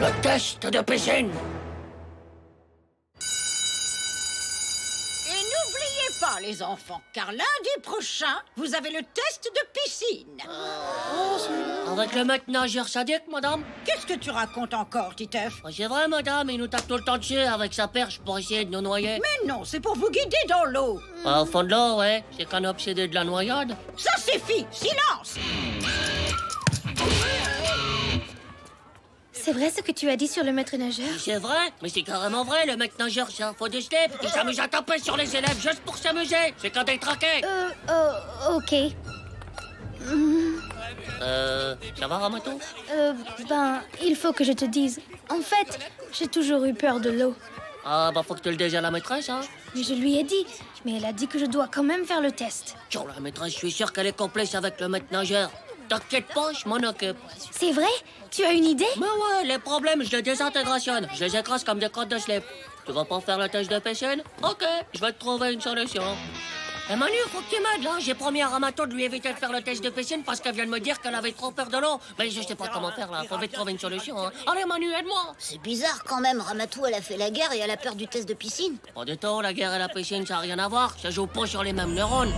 le test de piscine. Et n'oubliez pas, les enfants, car lundi prochain, vous avez le test de piscine. Avec le maître nageur sadique, madame? Qu'est-ce que tu racontes encore, Titeuf? C'est vrai, madame, il nous tape tout le temps dessus avec sa perche pour essayer de nous noyer. Mais non, c'est pour vous guider dans l'eau. Au fond de l'eau, ouais. C'est qu'on est obsédé de la noyade. Ça suffit, silence! C'est vrai ce que tu as dit sur le maître nageur? C'est vrai, mais c'est carrément vrai, le maître nageur, c'est un faux de slip. Il s'amuse à taper sur les élèves juste pour s'amuser. C'est quand il traqué. Ok. Ça va, Ramato? Il faut que je te dise. En fait, j'ai toujours eu peur de l'eau. Ah, bah faut que tu le dises à la maîtresse, hein. Mais je lui ai dit. Mais elle a dit que je dois quand même faire le test. Sur la maîtresse, je suis sûr qu'elle est complice avec le maître nageur. T'inquiète pas, je m'en occupe. C'est vrai? Tu as une idée? Mais ouais, les problèmes, je les désintégrationne. Je les écrase comme des crottes de slip. Tu vas pas faire le test de piscine? Ok, je vais te trouver une solution. Et Manu, faut que tu m'aides, là. J'ai promis à Ramato de lui éviter de faire le test de piscine parce qu'elle vient de me dire qu'elle avait trop peur de l'eau. Mais je sais pas comment faire, là. Faut vite trouver une solution, hein. Allez, Manu, aide-moi. C'est bizarre quand même, Ramatou, elle a fait la guerre et elle a peur du test de piscine. Pas du tout, la guerre et la piscine, ça n'a rien à voir. Ça joue pas sur les mêmes neurones.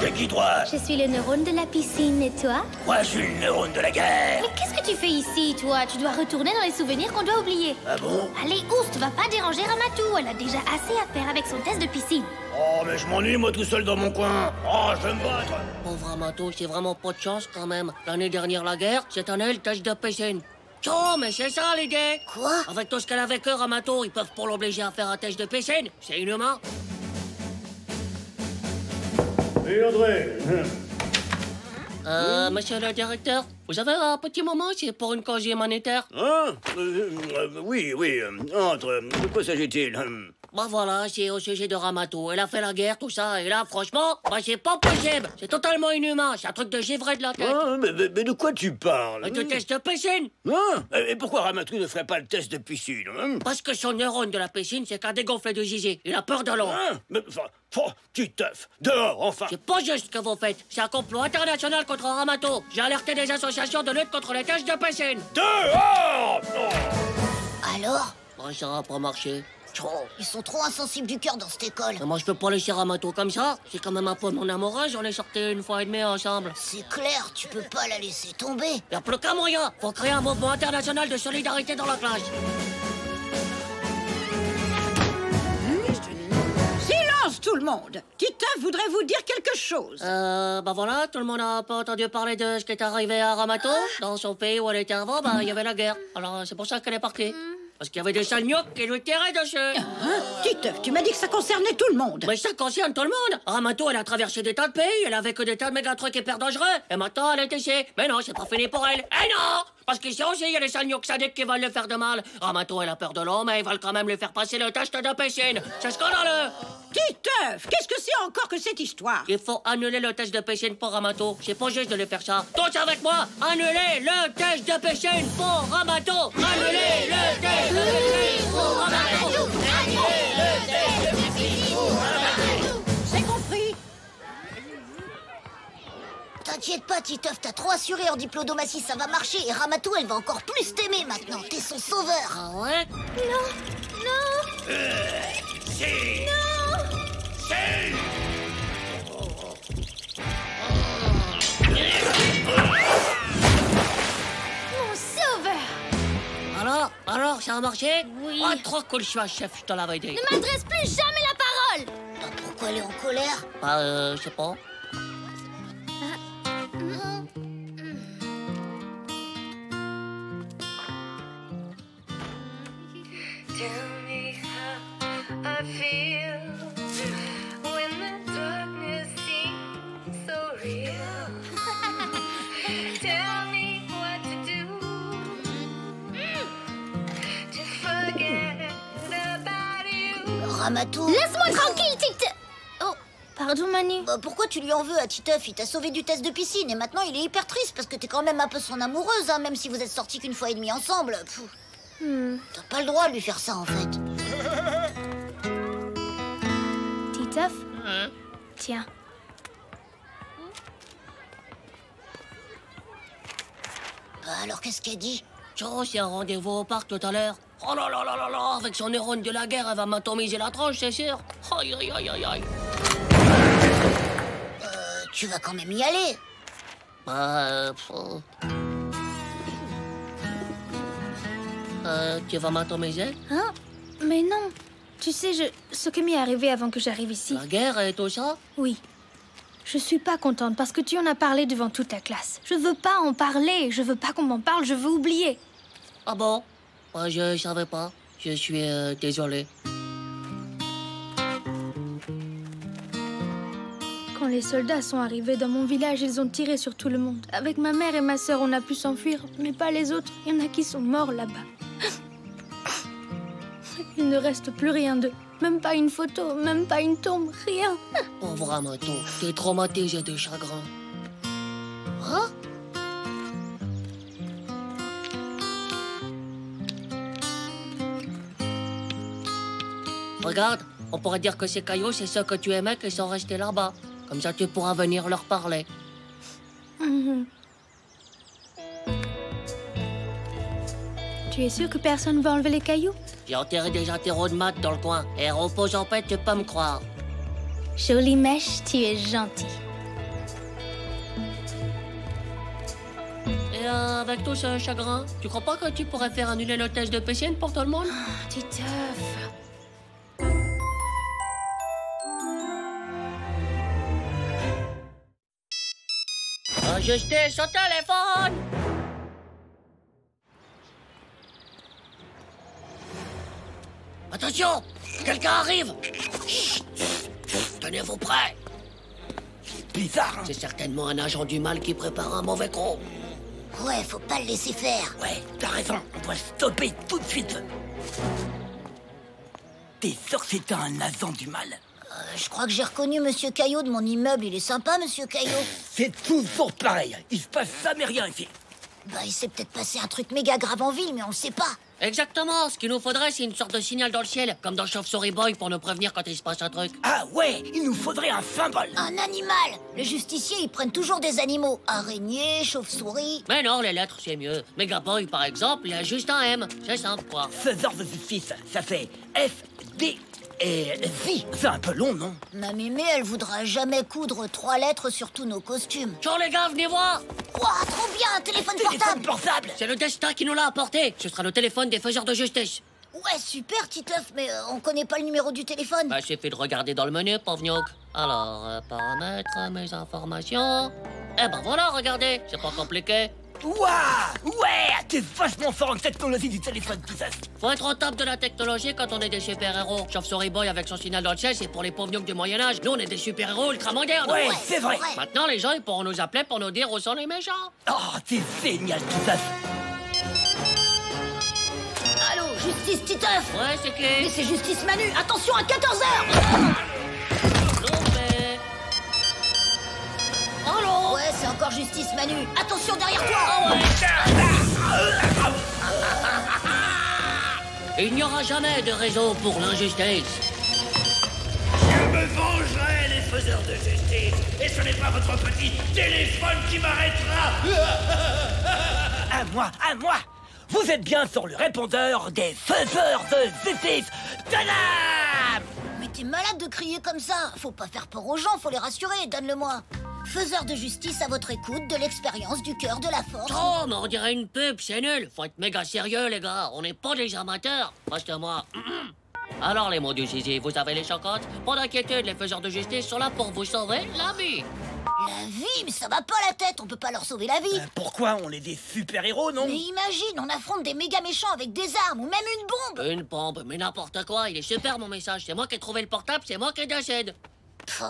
T'es qui, toi? Je suis le neurone de la piscine, et toi? Moi, je suis le neurone de la guerre. Mais qu'est-ce que tu fais ici, toi? Tu dois retourner dans les souvenirs qu'on doit oublier. Ah bon? Allez, oust, va pas déranger Ramatou. Elle a déjà assez à faire avec son test de piscine. Oh, mais je m'ennuie, moi, tout seul dans mon coin. Oh, je vais me battre. Pauvre Ramato, c'est vraiment pas de chance, quand même. L'année dernière, la guerre, cette année, le test de piscine. Oh, mais c'est ça, l'idée. Quoi? Avec tout ce qu'elle a vécu, Ramato, ils peuvent pas l'obliger à faire un test de piscine. C'est inhumain. Et André? Monsieur le directeur, vous avez un petit moment, c'est pour une cause humanitaire? Oui, entre. De quoi s'agit-il? Bah voilà, c'est au sujet de Ramato. Elle a fait la guerre, tout ça, et là, franchement, bah c'est pas possible. C'est totalement inhumain, c'est un truc de givré de la tête. Ah, mais de quoi tu parles? Le test de piscine. Et pourquoi Ramatou ne ferait pas le test de piscine? Parce que son neurone de la piscine, c'est qu'un dégonflé de gilet. Il a peur de l'eau. Mais enfin, petit œuf, dehors, enfin. C'est pas juste ce que vous faites. C'est un complot international contre Ramato. J'ai alerté des associations de lutte contre les tests de piscine. Dehors! Alors? Bah ça va pas marcher. Ils sont trop insensibles du cœur dans cette école. Moi, je peux pas laisser Ramato comme ça. C'est quand même un peu mon amoureuse. On est sortis une fois et demie ensemble. C'est clair, tu peux pas la laisser tomber. Y'a plus qu'un moyen. Faut créer un mouvement international de solidarité dans la classe. Silence, tout le monde! Titeuf voudrait vous dire quelque chose. Bah voilà, tout le monde a pas entendu parler de ce qui est arrivé à Ramato. Dans son pays où elle était avant, bah il y avait la guerre. Alors c'est pour ça qu'elle est partie. Parce qu'il y avait des sales gnocchs qui lui tiraient dessus. Titeuf, tu m'as dit que ça concernait tout le monde. Mais ça concerne tout le monde. Ramato, elle a traversé des tas de pays, elle a vécu des tas de méga trucs hyper dangereux. Et maintenant, elle est ici. Mais non, c'est pas fini pour elle. Eh non! Parce qu'ici aussi, il y a des sales gnocchs sadiques qui veulent lui faire de mal. Ramato, elle a peur de l'eau, mais ils veulent quand même lui faire passer le test de piscine. C'est scandaleux. Titeuf, qu'est-ce que c'est encore que cette histoire? Il faut annuler le test de piscine pour Ramato. C'est pas juste de lui faire ça. Tous avec moi, annulez le test de piscine pour Ramato. Annulez le test de piscine pour Ramato. Annulez le test de piscine pour Ramato. C'est compris. T'inquiète pas, Titeuf, t'as trop assuré en diplomatie, ça va marcher. Et Ramatou, elle va encore plus t'aimer maintenant. T'es son sauveur. Ah ouais? Non! Si! Non! Si! Mon sauveur! Alors, ça a marché? Oui. Ah, trop cool, je suis un chef, je te l'avais dit. Ne m'adresse plus jamais la parole! Pourquoi elle est en colère? Bah, je sais pas. Tell me how I feel when the darkness seems so real. Tell me what to do to forget about you. Ramatou. Laisse-moi tranquille, Tite! Oh, pardon, Manu. Bah, pourquoi tu lui en veux à Titeuf? Il t'a sauvé du test de piscine et maintenant il est hyper triste parce que t'es quand même un peu son amoureuse, hein, même si vous êtes sortis qu'une fois et demie ensemble. Pfff. T'as pas le droit de lui faire ça en fait. Titeuf? Tiens. Bah alors qu'est-ce qu'elle dit? Tiens, c'est un rendez-vous au parc tout à l'heure. Oh là là là là là, avec son neurone de la guerre, elle va m'atomiser la tronche, c'est sûr. Aïe, aïe, aïe, aïe, aïe. Tu vas quand même y aller. Tu vas m'atomiser? Hein? Mais non. Tu sais, ce qui m'est arrivé avant que j'arrive ici. La guerre et tout ça? Oui. Je suis pas contente parce que tu en as parlé devant toute la classe. Je veux pas en parler. Je veux pas qu'on m'en parle. Je veux oublier. Ah bon? Moi, je savais pas. Je suis désolé. Quand les soldats sont arrivés dans mon village, ils ont tiré sur tout le monde. Avec ma mère et ma sœur, on a pu s'enfuir, mais pas les autres. Il y en a qui sont morts là-bas. Il ne reste plus rien d'eux. Même pas une photo, même pas une tombe, rien. Pauvre Amato, t'es traumatisé de chagrin. Hein? Regarde, on pourrait dire que ces cailloux, c'est ceux que tu aimais qui sont restés là-bas. Comme ça, tu pourras venir leur parler. Mhm. Tu es sûr que personne va enlever les cailloux? J'ai enterré des terreaux de maths dans le coin. Et repose en paix, tu peux me croire. Jolie mèche, tu es gentil. Et avec tout ce chagrin, tu crois pas que tu pourrais faire annuler le test de piscine pour tout le monde? Titeuf. Justice au téléphone! Attention! Quelqu'un arrive! Chut. Tenez-vous prêts! Bizarre, hein? C'est certainement un agent du mal qui prépare un mauvais coup. Ouais, faut pas le laisser faire. Ouais, t'as raison, on doit stopper tout de suite. T'es sûr que c'était un agent du mal? Je crois que j'ai reconnu Monsieur Caillot de mon immeuble. Il est sympa, Monsieur Caillot. C'est toujours pareil, il se passe jamais rien ici. Bah, il s'est peut-être passé un truc méga grave en ville, mais on le sait pas. Exactement, ce qu'il nous faudrait, c'est une sorte de signal dans le ciel, comme dans Chauve-souris Boy, pour nous prévenir quand il se passe un truc. Ah ouais, il nous faudrait un symbole. Un animal. Les justiciers, ils prennent toujours des animaux. Araignées, chauve-souris. Mais non, les lettres, c'est mieux. Megaboy, par exemple, il y a juste un M. C'est simple, quoi. Faiseur de justice, ça fait F-D et V. C'est un peu long, non? Ma mémé, elle voudra jamais coudre 3 lettres sur tous nos costumes. Ciao les gars, venez voir! Ouah, trop bien, un téléphone portable. portable. C'est le destin qui nous l'a apporté. Ce sera le téléphone des faiseurs de justice. Ouais, super, Titeuf, mais on connaît pas le numéro du téléphone. Bah, j'ai fait de regarder dans le menu, pauvre. Alors, paramètres, mes informations... Eh ben voilà, regardez, c'est pas compliqué. Waouh! Ouais! T'es vachement fort en technologie du téléphone, tout ça. Faut être au top de la technologie quand on est des super-héros. Chauve-souris Boy avec son signal dans le ciel, c'est pour les pauvres gnocchs du Moyen-Âge. Nous, on est des super-héros ultra modernes. Ouais, c'est vrai. Maintenant, les gens, ils pourront nous appeler pour nous dire où sont les méchants. Oh, t'es génial, tout ça. Allô, Justice Titeuf. Ouais, c'est Mais qui? c'est Justice Manu, attention à 14h. Loupé. Allô? Ouais, c'est encore Justice Manu. Attention derrière toi. Il n'y aura jamais de raison pour l'injustice. Je me vengerai, les faiseurs de justice. Et ce n'est pas votre petit téléphone qui m'arrêtera. À moi. Vous êtes bien sur le répondeur des faiseurs de justice. Tadam! Mais t'es malade de crier comme ça. Faut pas faire peur aux gens, faut les rassurer. Donne-le-moi. Faiseur de justice à votre écoute, de l'expérience, du cœur, de la force. Oh, mais on dirait une pub, c'est nul. Faut être méga sérieux, les gars. On n'est pas des amateurs. Reste-moi. Alors, les mots du zizi, vous avez les chocottes? Pas d'inquiétude, les faiseurs de justice sont là pour vous sauver la vie. La vie, mais ça va pas la tête. On peut pas leur sauver la vie. Pourquoi? On est des super-héros, non? Mais imagine, on affronte des méga méchants avec des armes ou même une bombe. Une bombe, mais n'importe quoi. Il est super, mon message. C'est moi qui ai trouvé le portable, c'est moi qui décide. Pff,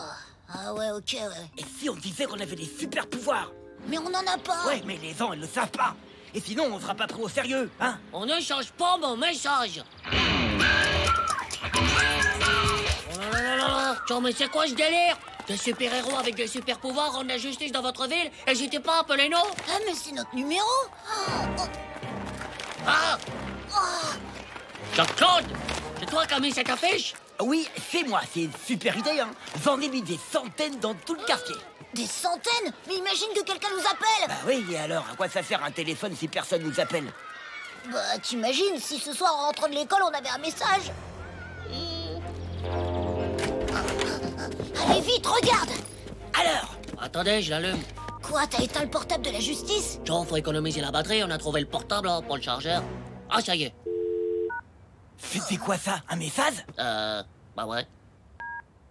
ah ouais, ok, ouais. Et si on disait qu'on avait des super-pouvoirs? Mais on en a pas. Ouais, mais les gens, ils le savent pas. Et sinon, on sera pas pris au sérieux, hein? On ne change pas mon message. Oh là là là là là. Tiens, mais c'est quoi ce délire? Des super-héros avec des super-pouvoirs rendent la justice dans votre ville? N'hésitez pas à appeler nous. Ah, mais c'est notre numéro. Ah! Jean-Claude, c'est toi qui as mis cette affiche? Oui, c'est moi, c'est une super idée, hein. J'en ai mis des centaines dans tout le quartier. Des centaines? Mais imagine que quelqu'un nous appelle. Bah oui, et alors, à quoi ça sert un téléphone si personne nous appelle? Bah, t'imagines, si ce soir, en rentrant de l'école, on avait un message. Allez, vite, regarde. Alors, Attendez, je l'allume. Quoi, t'as éteint le portable de la justice? Genre, faut économiser la batterie, on a trouvé le portable hein, pour le chargeur. Ah, ça y est. c'est quoi ça? Un message? Bah ouais.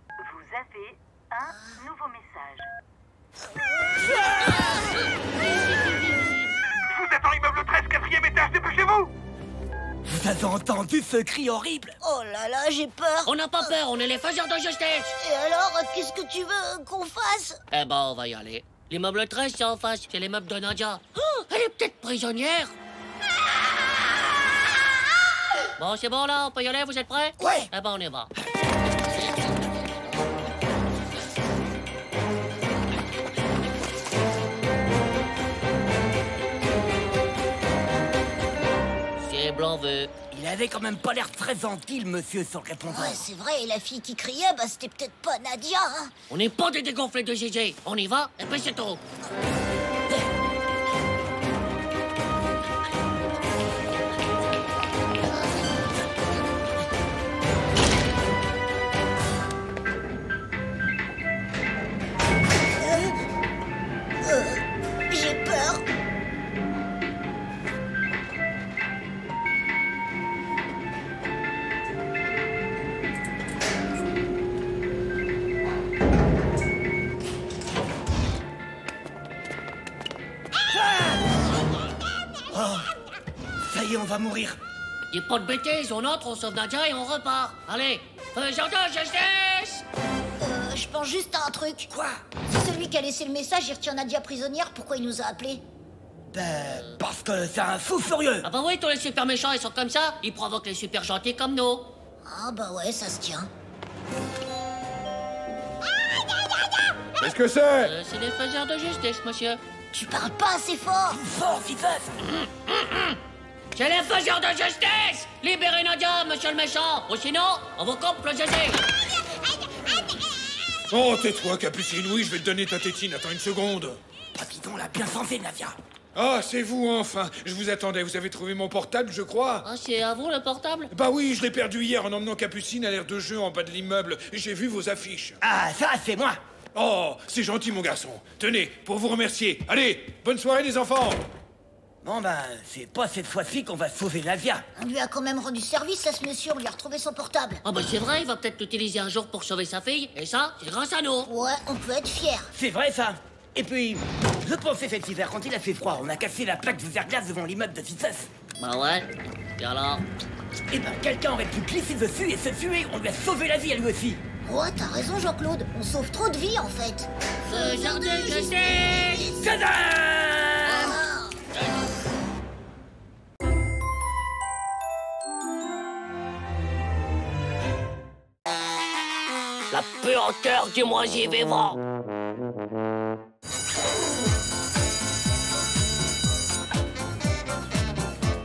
Vous avez un nouveau message. Vous êtes en immeuble 13, 4e étage, dépêchez-vous! Vous avez entendu ce cri horrible? Oh là là, j'ai peur. On n'a pas peur, on est les faiseurs de justice. Et alors, qu'est-ce que tu veux qu'on fasse? Eh ben, on va y aller. L'immeuble 13, c'est en face, c'est l'immeuble de Nadia. Oh, elle est peut-être prisonnière. Bon, c'est bon là, on peut y aller, vous êtes prêts? Ouais. Eh ben, on y va. C'est blanc veut. Il avait quand même pas l'air très tranquille, monsieur, son répondeur. Ouais, c'est vrai, et la fille qui criait, bah c'était peut-être pas Nadia, hein. On n'est pas des dégonflés de GG. On y va, et puis c'est tout. J'ai peur. Ça y est, on va mourir. Y'a pas de bêtises, on entre, on sauve Nadia et on repart. Allez, faisons de justice. Je pense juste à un truc. Quoi? Si celui qui a laissé le message, il retient Nadia prisonnière, pourquoi il nous a appelés? Ben, parce que c'est un fou furieux. Ah bah oui, tous les super méchants, ils sont comme ça. Ils provoquent les super gentils comme nous. Ah bah ouais, ça se tient. Qu'est-ce que c'est? C'est les faiseurs de justice, monsieur. Tu parles pas assez fort. Fort, Fifeuf. C'est les faiseurs de justice. Libérez Nadia, monsieur le méchant. Ou sinon, on vous coupe le GG. Oh, tais-toi, Capucine, oui, je vais te donner ta tétine, attends une seconde. Papillon l'a bien sensé, Nadia. Ah, c'est vous, enfin. Je vous attendais, vous avez trouvé mon portable, je crois. Ah, c'est à vous le portable? Bah oui, je l'ai perdu hier en emmenant Capucine à l'aire de jeu en bas de l'immeuble. J'ai vu vos affiches. Ah, ça, c'est moi. Oh, c'est gentil, mon garçon. Tenez, pour vous remercier. Allez, bonne soirée, les enfants. Bon, ben, c'est pas cette fois-ci qu'on va sauver Nadia. On lui a quand même rendu service à ce monsieur, on lui a retrouvé son portable. Ah bah c'est vrai, il va peut-être l'utiliser un jour pour sauver sa fille. Et ça, c'est grâce à nous. Ouais, on peut être fiers. C'est vrai, ça. Et puis, je pensais cet hiver, quand il a fait froid, on a cassé la plaque de verglas devant l'immeuble de Fifeuf. Bah ouais. Et alors? Eh ben, quelqu'un aurait pu glisser dessus et se tuer. On lui a sauvé la vie à lui aussi. Ouais, t'as raison, Jean-Claude. On sauve trop de vies, en fait. Faiseurs de justice. Tada! La puanteur du moisi vivant.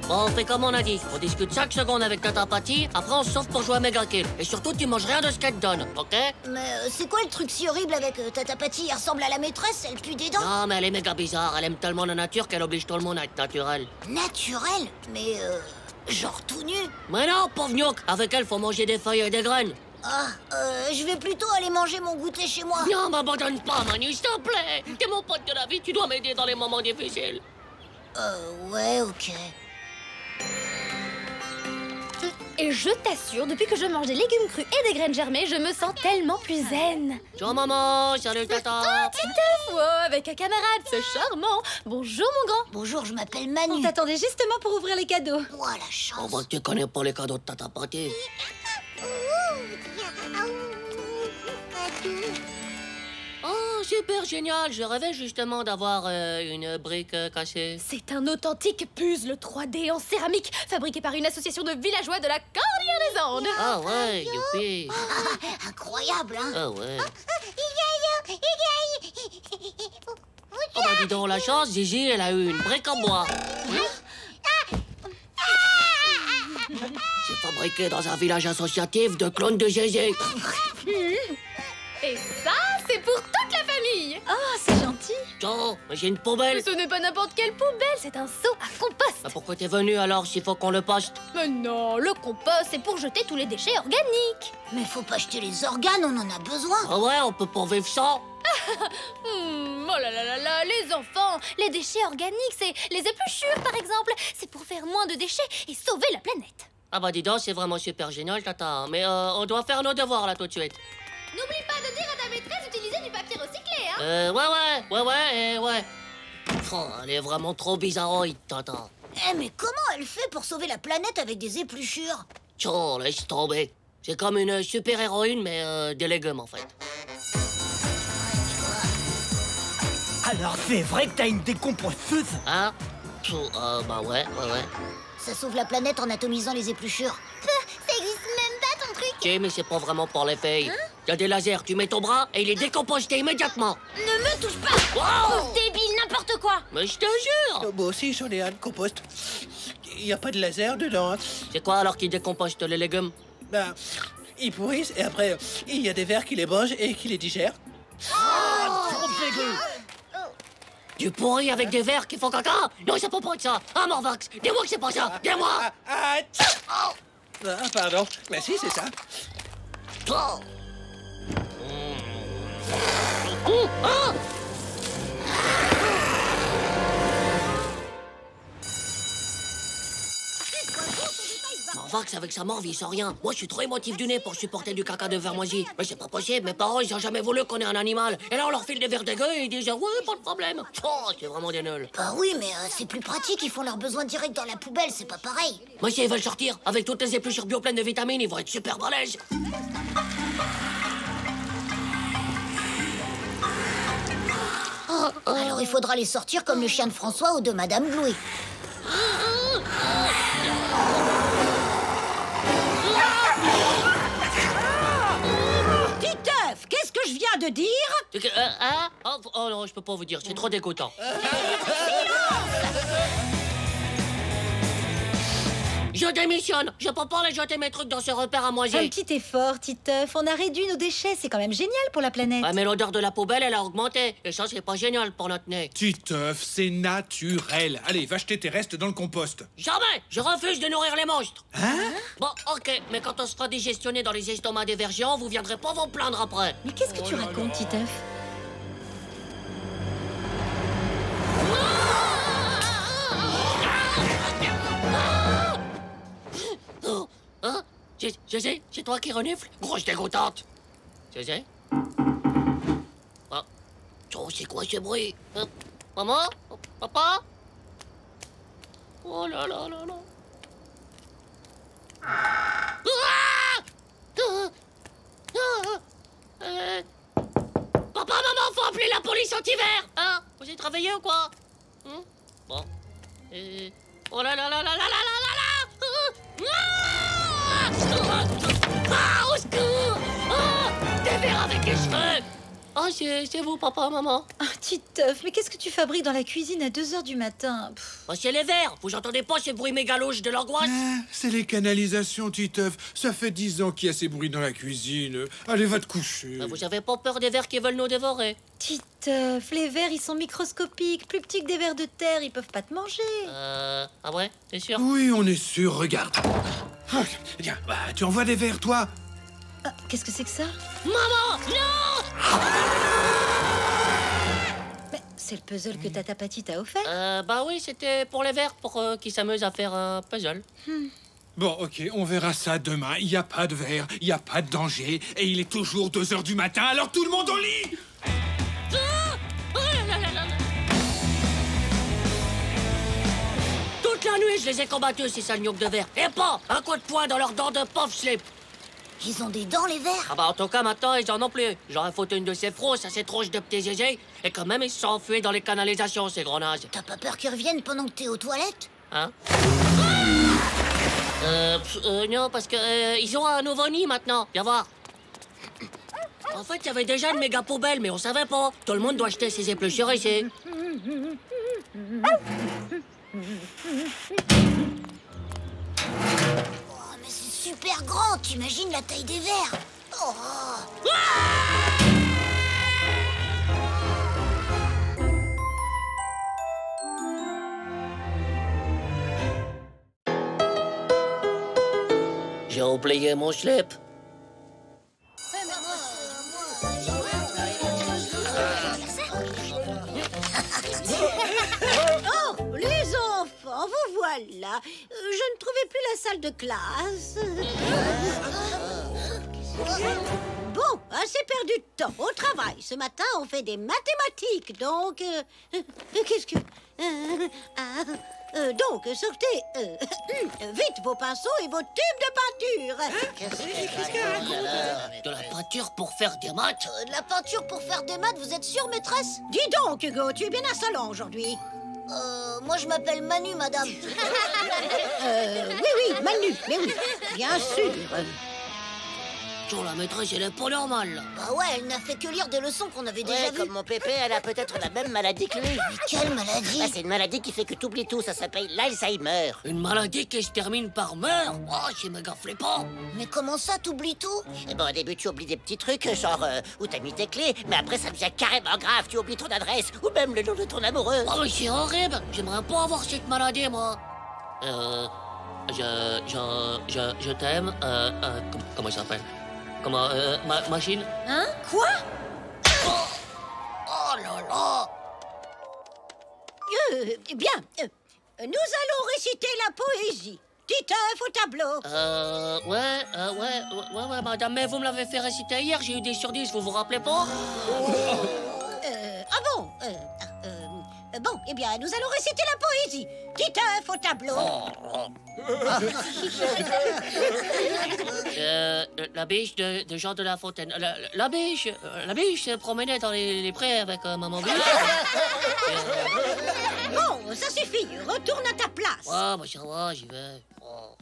Bon, on fait comme on a dit. On discute 5 secondes avec Tata Patty, après on se sauve pour jouer à Mega Kill. Et surtout, tu manges rien de ce qu'elle te donne, ok? Mais c'est quoi le truc si horrible avec Tata Patty? Elle ressemble à la maîtresse, elle pue des dents. Non, mais elle est méga bizarre. Elle aime tellement la nature qu'elle oblige tout le monde à être naturel. Naturel? Mais genre tout nu? Mais non, pauvre gnoc. Avec elle, faut manger des feuilles et des graines. Ah, je vais plutôt aller manger mon goûter chez moi. Non, m'abandonne pas, Manu, s'il te plaît. T'es mon pote de la vie, tu dois m'aider dans les moments difficiles. Ouais, ok. Et je t'assure, depuis que je mange des légumes crus et des graines germées, je me sens tellement plus zen. Ciao, maman. Salut, tata. Oh, Titeuf, wow, avec un camarade, c'est charmant. Bonjour, mon grand. Bonjour, je m'appelle On Manu. t'attendait justement pour ouvrir les cadeaux. Oh, la On chance. voit que tu connais pas les cadeaux de Tata Patty. Oh, super génial. Je rêvais justement d'avoir une brique cassée. C'est un authentique puzzle 3D en céramique, fabriqué par une association de villageois de la Cordillère des Andes. Ah ouais, youpi. Incroyable, hein. Ah ouais. Oh bah dis donc, la chance, Gigi, elle a eu une brique en bois. J'ai fabriqué dans un village associatif de clones de Gégé. Et ça, c'est pour toute la famille. Oh, c'est gentil. Tu Oh, mais j'ai une poubelle. Ce n'est pas n'importe quelle poubelle, c'est un seau à compost. Bah, pourquoi t'es venu alors s'il faut qu'on le poste? Mais non, le compost, c'est pour jeter tous les déchets organiques. Mais faut pas jeter les organes, on en a besoin. Ah ouais, on peut pas vivre sans. Oh là là là là, les enfants, les déchets organiques, c'est les épluchures par exemple. C'est pour faire moins de déchets et sauver la planète. Ah bah dis donc, c'est vraiment super génial, Tata. Mais on doit faire nos devoirs là tout de suite. N'oublie pas de dire à ta maîtresse d'utiliser du papier recyclé, hein. Ouais. Oh, elle est vraiment trop bizarroïde, Tata. Eh, mais comment elle fait pour sauver la planète avec des épluchures? Oh, laisse tomber. C'est comme une super-héroïne, mais des légumes en fait. Alors c'est vrai que t'as une décomposteuse? Hein? Bah ouais. Ça sauve la planète en atomisant les épluchures. Ça existe même pas ton truc. Ok, mais c'est pas vraiment pour les filles. Y a des lasers, tu mets ton bras et il est décomposté immédiatement. Ne me touche pas. Wow! Débile, n'importe quoi. Mais je te jure! Moi aussi, j'en ai un de compost. Il n'y a pas de laser dedans. Hein. C'est quoi alors qui décomposte les légumes? Ben, ils pourrissent et après, il y a des vers qui les mangent et qui les digèrent. Trop dégueu. Du pourri avec des vers qui font caca? Non, ça peut pas être ça. Ah, Morvax, dis-moi que c'est pas ça. Dis-moi! Ah, pardon. Mais si, c'est ça. Oh. Ah! Morvax, avec sa morve, il sent rien. Moi, je suis trop émotif du nez pour supporter du caca de vermoisi. Mais c'est pas possible, mes parents, ils ont jamais voulu qu'on ait un animal. Et là, on leur file des vers dégueux et ils disent ouais, pas de problème. Oh, c'est vraiment des nuls. Bah oui, mais c'est plus pratique, ils font leurs besoins directs dans la poubelle, c'est pas pareil. Moi, si ils veulent sortir, avec toutes les épluchures bio pleines de vitamines, ils vont être super balèzes. Alors il faudra les sortir comme le chien de François ou de Madame Blouet. Titeuf, qu'est-ce que je viens de dire? Oh non, je peux pas vous dire, c'est trop dégoûtant. Je démissionne. Je peux pas aller jeter mes trucs dans ce repère à Un moisi. petit effort, Titeuf. On a réduit nos déchets. C'est quand même génial pour la planète. Ah, mais l'odeur de la poubelle, elle a augmenté. Et ça, c'est pas génial pour notre nez. Titeuf, c'est naturel. Allez, va jeter tes restes dans le compost. Jamais! Je refuse de nourrir les monstres. Hein? Bon, ok, mais quand on se fera digestionner dans les estomacs des vers géants, vous viendrez pas vous plaindre après. Mais qu'est-ce que tu racontes, Titeuf? Oh, hein? Je sais, c'est toi qui renifle? Grosse dégoûtante. Je sais. Ah. Oh, c'est quoi ce bruit? Maman? Papa? Oh là là là là. Ah! Papa, maman, faut appeler la police anti-verre! Hein? Vous avez travaillé ou quoi? Bon. Oh là là là là là là là là! Ah, au secours! Ah, des verres avec les cheveux! Ah, c'est vous, papa, maman? Ah, Titeuf, mais qu'est-ce que tu fabriques dans la cuisine à 2 h du matin? Ah, c'est les verres! Vous entendez pas ces bruits mégaloches de l'angoisse? Ah, c'est les canalisations, Titeuf. Ça fait 10 ans qu'il y a ces bruits dans la cuisine. Allez, va te coucher. Bah, vous avez pas peur des vers qui veulent nous dévorer? Titeuf, les vers, ils sont microscopiques, plus petits que des vers de terre, ils peuvent pas te manger. Ah ouais? T'es sûr? Oui, on est sûr, regarde. Ah, tiens, bah, tu envoies des verres, toi? Ah, qu'est-ce que c'est que ça? Maman! Non! Mais c'est le puzzle que Tata Patty t'a offert. Bah oui, c'était pour les vers, pour qu'ils s'amusent à faire un puzzle. Bon, ok, on verra ça demain. Il n'y a pas de verre, il n'y a pas de danger. Et il est toujours 2 h du matin, alors tout le monde au lit! Toute la nuit, je les ai combattus, ces sales gnocchs de verre. Et pas un coup de poing dans leurs dents de pauvre slip. Ils ont des dents, les vers? Ah bah en tout cas, maintenant, ils en ont plus. J'aurais foutu une de ces frosses à ces tronches de petits zézés. Et quand même, ils se sont enfuis dans les canalisations, ces gros nazes. T'as pas peur qu'ils reviennent pendant que t'es aux toilettes? Hein? Non, parce que ils ont un nouveau nid maintenant. Viens voir. En fait, il y avait déjà une méga poubelle, mais on savait pas. Tout le monde doit jeter ses épluchures ici. Oh, mais c'est super grand, t'imagines la taille des vers? Oh. J'ai oublié mon slip. Oh, les enfants, vous voilà. Je ne trouvais plus la salle de classe. Bon, assez perdu de temps. Au travail. Ce matin, on fait des mathématiques. Donc, qu'est-ce que... donc, sortez vite vos pinceaux et vos tubes de peinture. De la peinture pour faire des maths? De la peinture pour faire des maths, vous êtes sûre, maîtresse? Dis donc, Hugo, tu es bien insolent aujourd'hui. Moi je m'appelle Manu, madame. Oui, Manu, mais oui, bien sûr. Genre, la maîtresse, elle est pas normale, là. Bah ouais, elle n'a fait que lire des leçons qu'on avait déjà Ouais, vues. comme mon pépé, elle a peut-être la même maladie que lui. Mais quelle maladie? Bah, c'est une maladie qui fait que t'oublies tout, ça s'appelle l'Alzheimer. Une maladie qui se termine par meurtre. Oh, c'est méga flippant. Mais comment ça, t'oublies tout? Et bon, au début, tu oublies des petits trucs, genre où t'as mis tes clés, mais après, ça devient carrément grave, tu oublies ton adresse, ou même le nom de ton amoureux. Oh, mais c'est horrible. J'aimerais pas avoir cette maladie, moi. Je t'aime. Comment ça s'appelle? Comment, machine? Hein? Quoi? Oh là là! Bien, nous allons réciter la poésie. Titeuf au tableau. Ouais, madame, mais vous me l'avez fait réciter hier, j'ai eu des sur 10, vous vous rappelez pas? Ah bon? Bon, eh bien, nous allons réciter la poésie. Titeuf au tableau. La biche de Jean de La Fontaine. La biche se promenait dans les prés avec maman biche. Bon, ça suffit. Retourne à ta place. Ouais, bah ça va, j'y vais. Oh.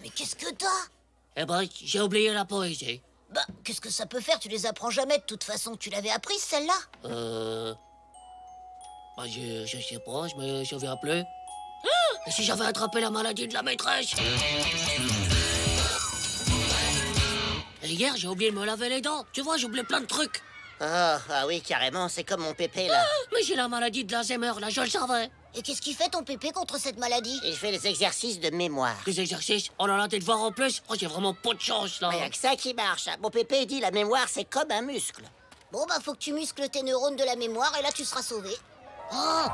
Mais qu'est-ce que t'as? Eh ben, j'ai oublié la poésie. Bah, qu'est-ce que ça peut faire? Tu les apprends jamais de toute façon. Tu l'avais apprise, celle-là? Bah, je sais pas, je me souviens plus. Et si j'avais attrapé la maladie de la maîtresse? Et hier, j'ai oublié de me laver les dents. Tu vois, j'ai oublié plein de trucs. Ah oui, carrément, c'est comme mon pépé, là. Mais j'ai la maladie de l'Alzheimer, là, je le savais. Et qu'est-ce qui fait ton pépé contre cette maladie? Il fait des exercices de mémoire. Des exercices? Oh là là, t'es de voir en plus? Oh, j'ai vraiment pas de chance, là. Il y a que ça qui marche. Mon pépé dit la mémoire, c'est comme un muscle. Bon, bah, faut que tu muscles tes neurones de la mémoire et là, tu seras sauvé. Oh!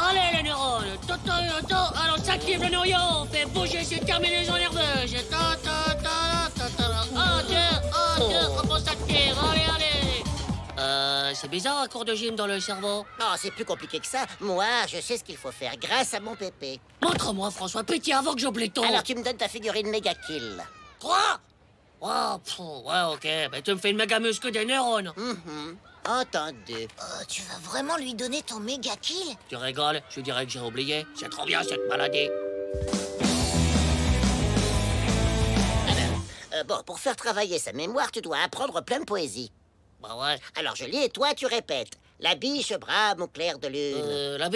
Allez, les neurones! Alors, on s'active le noyau! On fait bouger ces terminaisons nerveuses! Hop, on s'active! Allez! C'est bizarre un cours de gym dans le cerveau. Non, c'est plus compliqué que ça. Moi, je sais ce qu'il faut faire grâce à mon pépé. Montre-moi, François, pitié, avant que j'oublie tout! Alors, tu me donnes ta figurine méga kill. Quoi? Oh, ouais, ok. Ben, tu me fais une méga muscle des neurones. Entendu. Tu vas vraiment lui donner ton méga kill? Tu rigoles? Je dirais que j'ai oublié. C'est trop bien, cette maladie. Bon, pour faire travailler sa mémoire, tu dois apprendre plein de poésie. Bah ouais. Alors, je lis et toi, tu répètes. La biche brame au clair de lune. La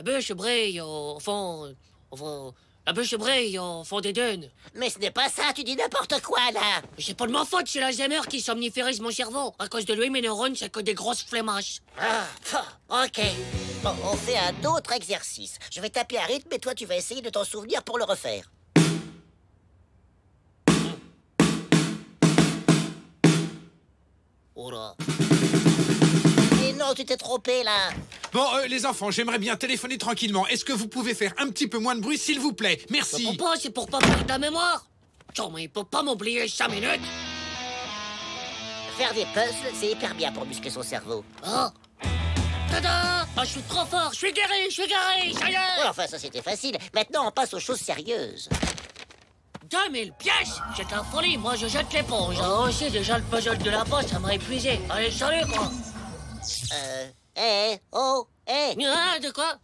bûche brille au fond... La bûche brille au fond des dunes. Mais ce n'est pas ça, tu dis n'importe quoi, là. Mais c'est pas de ma faute, c'est l'Alzheimer qui somniférise mon cerveau. À cause de lui, mes neurones, c'est que des grosses flemmasses. Ok. Bon, on fait un autre exercice. Je vais taper un rythme et toi, tu vas essayer de t'en souvenir pour le refaire. Oh là. Mais non, tu t'es trompé, là. Bon, les enfants, j'aimerais bien téléphoner tranquillement. Est-ce que vous pouvez faire un petit peu moins de bruit, s'il vous plaît? Merci. Papa, c'est pour pas perdre la mémoire. Tiens, mais il peut pas m'oublier 5 minutes. Faire des puzzles, c'est hyper bien pour muscler son cerveau. Oh. Tada! Ah, je suis trop fort, je suis guéri, ça y est. Ouais, enfin, ça, c'était facile. Maintenant, on passe aux choses sérieuses. 2000 pièces? C'est la folie, moi je jette l'éponge. Oh, aussi, déjà le puzzle de la poste, ça m'a épuisé. Allez, salut, quoi. Ah, de quoi?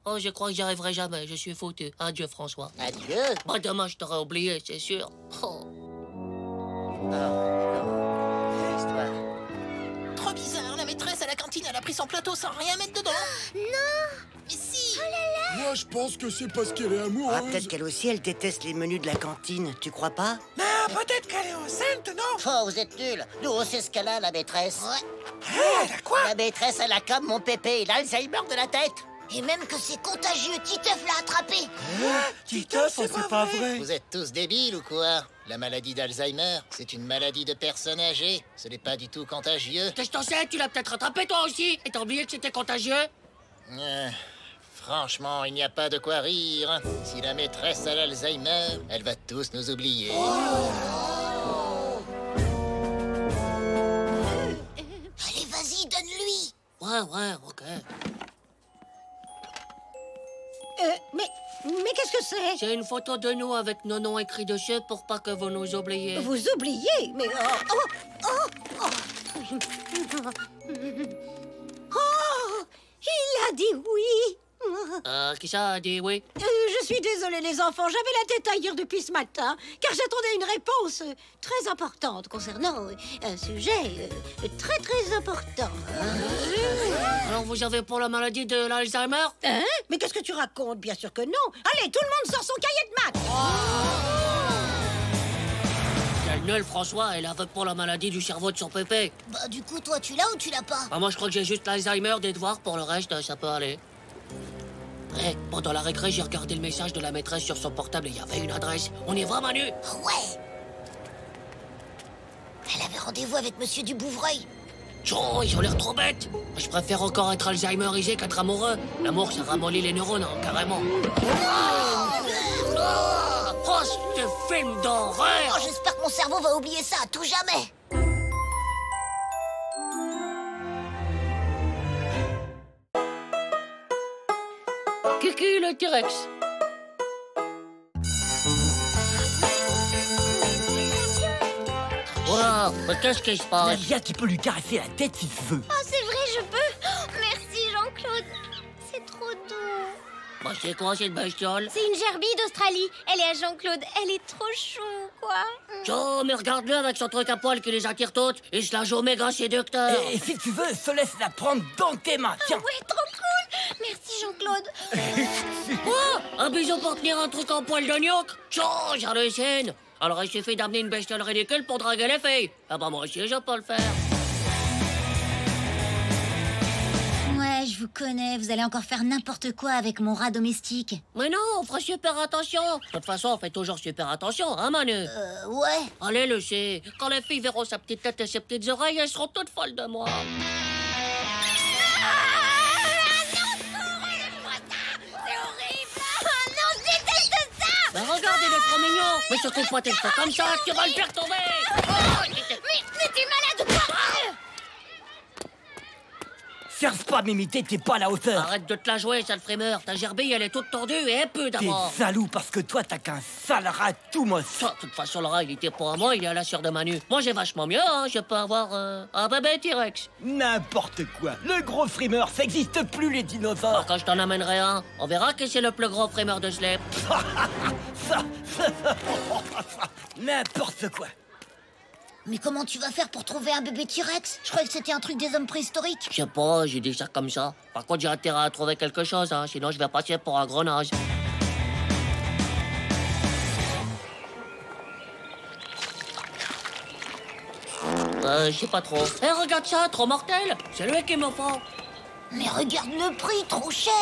Oh, je crois que j'y arriverai jamais, je suis foutu. Adieu, François. Adieu? Bah, demain, je t'aurais oublié, c'est sûr. Oh. Trop bizarre, la maîtresse à la cantine, elle a pris son plateau sans rien mettre dedans. Non! Mais si! Moi, je pense que c'est parce qu'elle est amoureuse. Ah, peut-être qu'elle aussi, elle déteste les menus de la cantine, tu crois pas? Non, peut-être qu'elle est enceinte, non? Oh, vous êtes nuls. Nous, on sait ce qu'elle a, la maîtresse. Ouais. Ah, elle a quoi? La maîtresse, elle a comme mon pépé, l'Alzheimer de la tête. Et même que c'est contagieux, Titeuf l'a attrapé. Titeuf, c'est pas vrai. Vous êtes tous débiles ou quoi? La maladie d'Alzheimer, c'est une maladie de personnes âgées. Ce n'est pas du tout contagieux. Qu'est-ce que t'en sais? Tu l'as peut-être rattrapé toi aussi? Et t'as oublié que c'était contagieux? Franchement, il n'y a pas de quoi rire. Si la maîtresse a l'Alzheimer, elle va tous nous oublier. Allez, vas-y, donne-lui. Ouais, ok. Mais qu'est-ce que c'est? C'est une photo de nous avec nos noms écrits dessus pour pas que vous nous oubliez. Vous oubliez? Mais oh, il a dit oui. Qui ça a dit oui? Je suis désolée les enfants, j'avais la tête ailleurs depuis ce matin, car j'attendais une réponse très importante concernant un sujet très important. Alors vous avez pour la maladie de l'Alzheimer? Hein? Mais qu'est-ce que tu racontes? Bien sûr que non. Allez, tout le monde sort son cahier de maths. Quelle nulle, François, elle avait pour la maladie du cerveau de son pépé. Bah du coup, toi, tu l'as ou tu l'as pas? Moi je crois que j'ai juste l'Alzheimer des devoirs, pour le reste ça peut aller. Pendant la récré, j'ai regardé le message de la maîtresse sur son portable et il y avait une adresse. On y va, Manu? Ouais. Elle avait rendez-vous avec Monsieur Dubouvreuil. Oh, ils ont l'air trop bêtes. Je préfère encore être alzheimerisé qu'être amoureux. L'amour, ça ramollit les neurones, hein, carrément. Oh, ce film d'horreur! J'espère que mon cerveau va oublier ça à tout jamais. Kiki le T-Rex. Wow, mais qu'est-ce qui se passe? Nadia, tu peux lui caresser la tête si tu veux. Oh, c'est vrai, je peux. Oh, merci, Jean-Claude. C'est trop doux. Bah, c'est quoi cette bestiole? C'est une gerbille d'Australie. Elle est à Jean-Claude. Elle est trop chou, quoi. Oh, mais regarde-le avec son truc à poil qui les attire toutes. Il se la joue méga séducteur. Et si tu veux, se laisse la prendre dans tes mains. Tiens. Ouais, trop cool. Merci, Jean-Claude. Oh, un bisou pour tenir un truc en poil de gnoc. Oh, j'hallucine. Alors il suffit d'amener une bestiole ridicule pour draguer les filles. Ah bah moi aussi je peux le faire. Ouais, je vous connais. Vous allez encore faire n'importe quoi avec mon rat domestique. Mais non, on fera super attention. De toute façon, on fait toujours super attention, hein Manu? Ouais. Allez, Lucie, quand les filles verront sa petite tête et ses petites oreilles, elles seront toutes folles de moi. Mais regardez le trop mignon. Mais surtout pas tes cheveux comme ça, tu vas le faire tomber. Mais t'es malade ou quoi? Cherche pas à m'imiter, t'es pas à la hauteur. Arrête de te la jouer, sale frimeur. Ta gerbille, elle est toute tordue et un peu d'abord. T'es jaloux parce que toi, t'as qu'un sale rat tout moche. De toute façon, le rat, il était pas à moi, il est à la sœur de Manu. Moi, j'ai vachement mieux, hein. Je peux avoir un bébé T-Rex. N'importe quoi. Le gros frimeur, ça existe plus, les dinosaures. Alors, quand je t'en amènerai un, on verra qui c'est le plus gros frimeur de Slep. N'importe quoi. Mais comment tu vas faire pour trouver un bébé T-Rex? Je croyais que c'était un truc des hommes préhistoriques. Je sais pas, j'ai dit ça comme ça. Par contre, j'ai intérêt à trouver quelque chose, hein. Sinon je vais passer pour un gros naze. Je sais pas trop. Eh, regarde ça, trop mortel. C'est lui qui me faut. Mais regarde le prix, trop cher.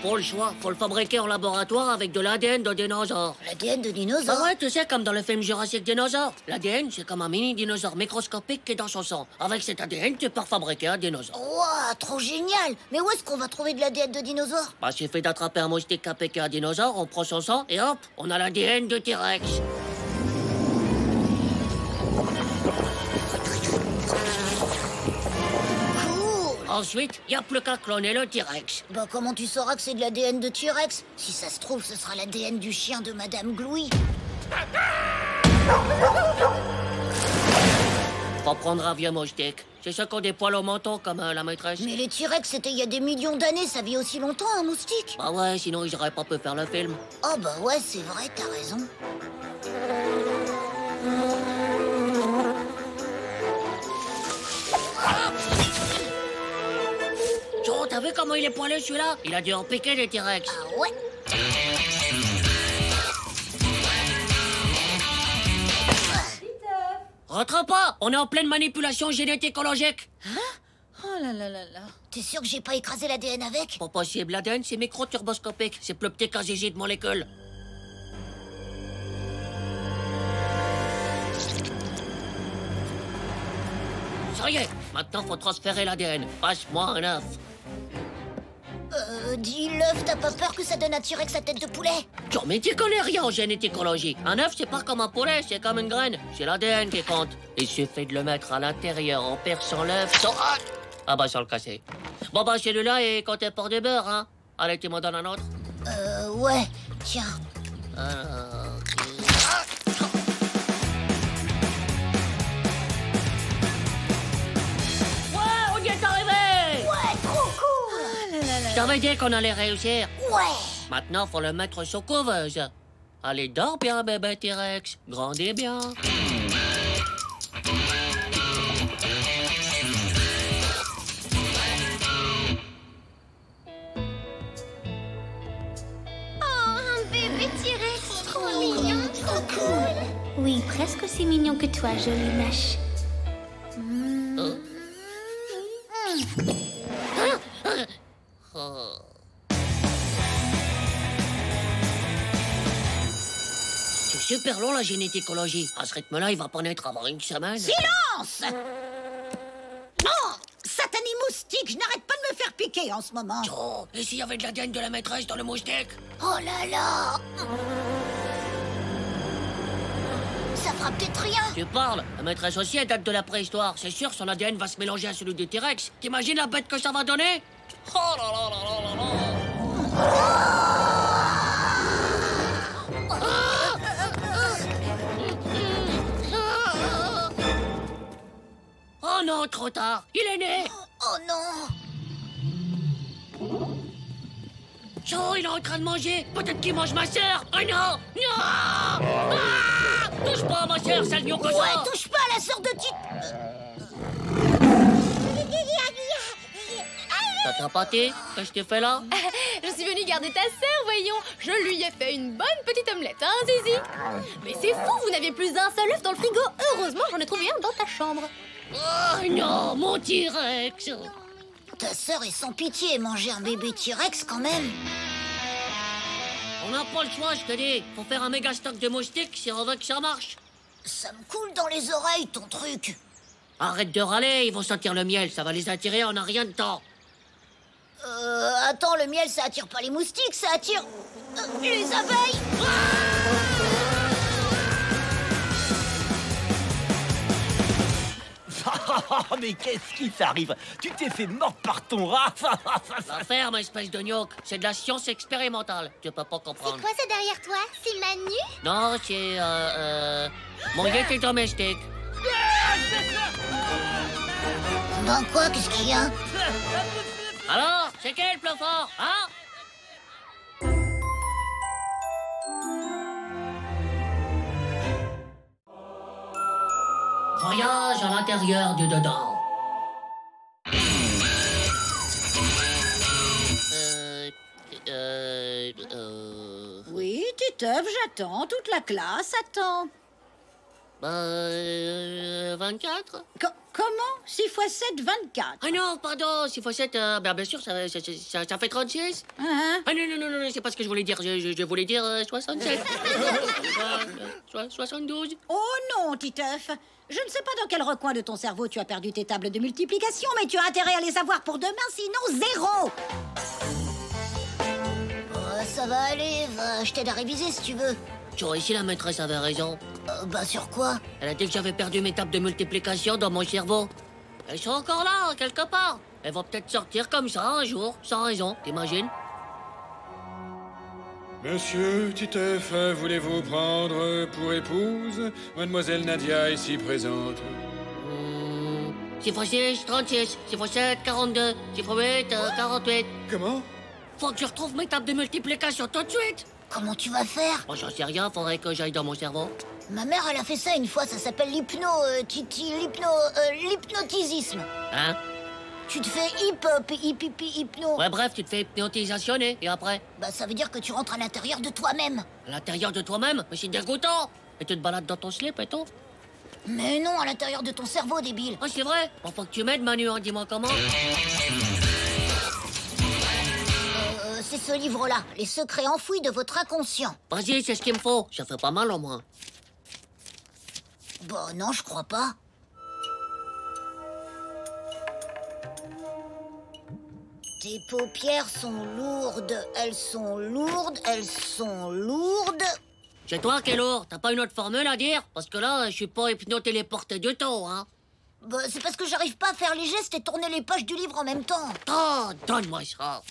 Pour le choix, faut le fabriquer en laboratoire avec de l'ADN de dinosaure. L'ADN de dinosaure? Ah ouais, tu sais, comme dans le film Jurassic Dinosaure. L'ADN, c'est comme un mini dinosaure microscopique qui est dans son sang. Avec cet ADN, tu peux fabriquer un dinosaure. Ouah, trop génial. Mais où est-ce qu'on va trouver de l'ADN de dinosaure? Bah, suffit d'attraper un moustique qui a piqué un dinosaure, on prend son sang et hop, on a l'ADN de T-Rex. Ensuite, il n'y a plus qu'à cloner le T-Rex. Bah comment tu sauras que c'est de l'ADN de T-Rex? Si ça se trouve, ce sera l'ADN du chien de Madame Glouy. Faut prendre un vieux moustique. C'est ceux qui ont des poils au menton comme la maîtresse. Mais les T-Rex, c'était il y a des millions d'années, ça vit aussi longtemps, un moustique. Bah ouais, sinon ils auraient pas pu faire le film. Oh bah ouais, c'est vrai, t'as raison. Oh, t'as vu comment il est poilu celui-là? Il a dû en piquer des T-Rex. Ah ouais? Rentre pas! On est en pleine manipulation génétique. Hein? Oh, Oh là là là là. T'es sûr que j'ai pas écrasé l'ADN avec? Pas possible, l'ADN c'est micro-turboscopique, c'est plus petit qu'un zizi de molécules. Ça y est, maintenant faut transférer l'ADN. Passe-moi un œuf. Dis l'œuf, t'as pas peur que ça donne à T-Rex sa tête de poulet? Genre, mais tu connais rien en généticologie. Un œuf, c'est pas comme un poulet, c'est comme une graine. C'est l'ADN qui compte. Il suffit de le mettre à l'intérieur en perçant l'œuf sans... Ah bah, sans le casser. Bon bah, celui-là est compté pour du beurre, hein. Allez, tu m'en donnes un autre? Ouais, tiens. Ouais, on y est arrivé! Ouais, trop cool! Je t'avais dit qu'on allait réussir. Ouais! Maintenant, faut le mettre sous couveuse. Allez, dors bien, bébé T-Rex. Grandis bien. Oh, un bébé T-Rex, trop mignon, trop cool. Oui, presque aussi mignon que toi, jolie mèche. C'est super long, la généticologie. À ce rythme-là, il va pas naître avant une semaine. Silence! Oh, satané moustique, je n'arrête pas de me faire piquer en ce moment. Oh, et s'il y avait de l'ADN de la maîtresse dans le moustique? Oh là là! Ça fera peut-être rien. Tu parles? La maîtresse aussi, elle date de la préhistoire. C'est sûr, son ADN va se mélanger à celui du T-Rex. T'imagines la bête que ça va donner? Oh là là là là là là! Oh non, trop tard. Il est né. Oh non! Oh, il est en train de manger. Peut-être qu'il mange ma sœur. Oh non! Non! Ah! Touche pas à ma sœur, sale gnocosa. Ouais, touche pas à la sœur de Tite. T'as capoté? Qu'est-ce que tu fais là? Je suis venue garder ta sœur, voyons. Je lui ai fait une bonne petite omelette, hein, Zizi? Mais c'est fou, vous n'aviez plus un seul œuf dans le frigo. Heureusement, j'en ai trouvé un dans ta chambre. Oh non, mon T-Rex! Ta sœur est sans pitié, manger un bébé T-Rex quand même. On n'a pas le choix, je te dis. Faut faire un méga stock de moustiques si on veut que ça marche. Ça me coule dans les oreilles, ton truc. Arrête de râler, ils vont sentir le miel, ça va les attirer en un rien de temps. Attends, le miel, ça attire pas les moustiques, ça attire... les abeilles. Mais qu'est-ce qui t'arrive? Tu t'es fait mordre par ton rat. La ferme, espèce de gnocque, c'est de la science expérimentale. Tu peux pas comprendre. Quoi, c'est derrière toi? C'est Manu? Non, c'est, mon yéti domestique. Ben quoi, qu'est-ce qu'il y a? Alors, c'est qui le plus fort, hein? Voyage à l'intérieur du dedans. Oui, Titeuf, j'attends. Toute la classe attend. 24? Comment? 6 x 7, 24. Ah non, pardon, 6 x 7, bien sûr, ça fait 36. Hein? Ah non, c'est pas ce que je voulais dire, je voulais dire 67. 72. Oh non, Titeuf. Je ne sais pas dans quel recoin de ton cerveau tu as perdu tes tables de multiplication, mais tu as intérêt à les avoir pour demain, sinon 0. Ça va aller, va, je t'aide à réviser si tu veux. Tu vois, ici la maîtresse avait raison. Bah sur quoi? Elle a dit que j'avais perdu mes tables de multiplication dans mon cerveau. Elles sont encore là, quelque part. Elles vont peut-être sortir comme ça un jour, sans raison, t'imagines? Monsieur Titeuf, voulez-vous prendre pour épouse Mademoiselle Nadia ici présente? 6 x 6, 36. 6 x 7, 42. 6 x 8, 48. Comment? Faut que je retrouve mes tables de multiplication tout de suite. Comment tu vas faire? Bon, j'en sais rien, faudrait que j'aille dans mon cerveau. Ma mère, elle a fait ça une fois, ça s'appelle l'hypnotisisme. Hein? Tu te fais hypno. Ouais, bref, tu te fais hypnotisationner, et après? Bah ça veut dire que tu rentres à l'intérieur de toi-même. À l'intérieur de toi-même? Mais c'est dégoûtant. Et tu te balades dans ton slip et tout? Mais non, à l'intérieur de ton cerveau, débile. Oh, c'est vrai? Bon, faut que tu m'aides, Manu, hein, dis-moi comment. C'est ce livre-là, Les secrets enfouis de votre inconscient. Vas-y, c'est ce qu'il me faut. Ça fait pas mal, au moins. Bon, non, je crois pas. Tes paupières sont lourdes, elles sont lourdes, elles sont lourdes. C'est toi qui es lourd. T'as pas une autre formule à dire? Parce que là, je suis pas hypno-téléporté du tout, hein. Bah, c'est parce que j'arrive pas à faire les gestes et tourner les pages du livre en même temps. Oh, donne-moi ça.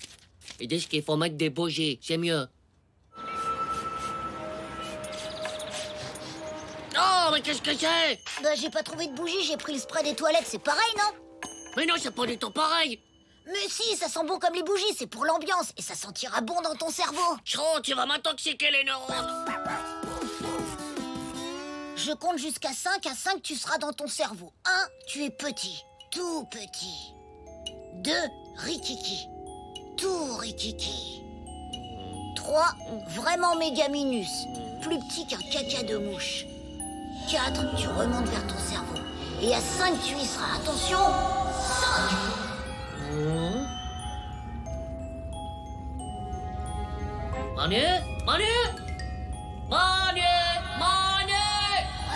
Ils disent qu'il faut mettre des bougies, c'est mieux. Oh, mais qu'est-ce que c'est? Bah, j'ai pas trouvé de bougie, j'ai pris le spray des toilettes, c'est pareil, non? Mais non, c'est pas du tout pareil. Mais si, ça sent bon comme les bougies, c'est pour l'ambiance et ça sentira bon dans ton cerveau. Chro, tu vas m'intoxiquer les neurones. Je compte jusqu'à 5, à 5 tu seras dans ton cerveau. 1, tu es petit, tout petit. 2, rikiki, tout rikiki. 3, vraiment méga minus, plus petit qu'un caca de mouche. 4, tu remontes vers ton cerveau. Et à 5, tu y seras. Attention, 5. Manu, Manu, Manu, Manu.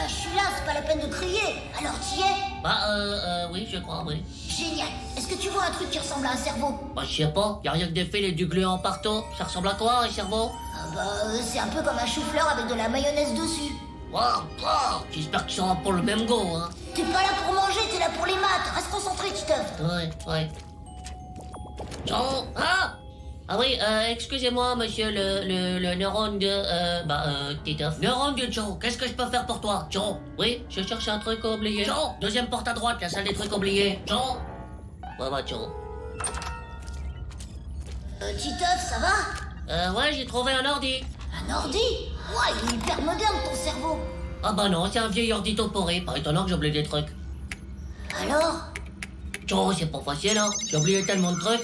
Je suis là, c'est pas la peine de crier. Alors, t'y es? Bah, oui, je crois, oui. Génial. Est-ce que tu vois un truc qui ressemble à un cerveau? Bah, je sais pas. Y a rien que des fils et du gluant partout. Ça ressemble à quoi, un cerveau? C'est un peu comme un chou-fleur avec de la mayonnaise dessus. Wow. J'espère que ça aura pas le même goût, hein. T'es pas là pour manger, t'es là pour les maths. Reste concentré, Titeuf. Ouais. Ah oui, excusez-moi, monsieur le neurone de... Titeuf. Neurone de Joe, qu'est-ce que je peux faire pour toi, Joe? Oui, je cherche un truc oublié. Joe, deuxième porte à droite, la salle des trucs oubliés. Joe. Joe. Titeuf, ça va? Ouais, j'ai trouvé un ordi. Un ordi? Ouais, il est hyper moderne, ton cerveau. Ah bah non, c'est un vieil ordi tout pourri. Pas étonnant que j'ai oublié des trucs. Alors? Joe, c'est pas facile, hein. J'ai oublié tellement de trucs.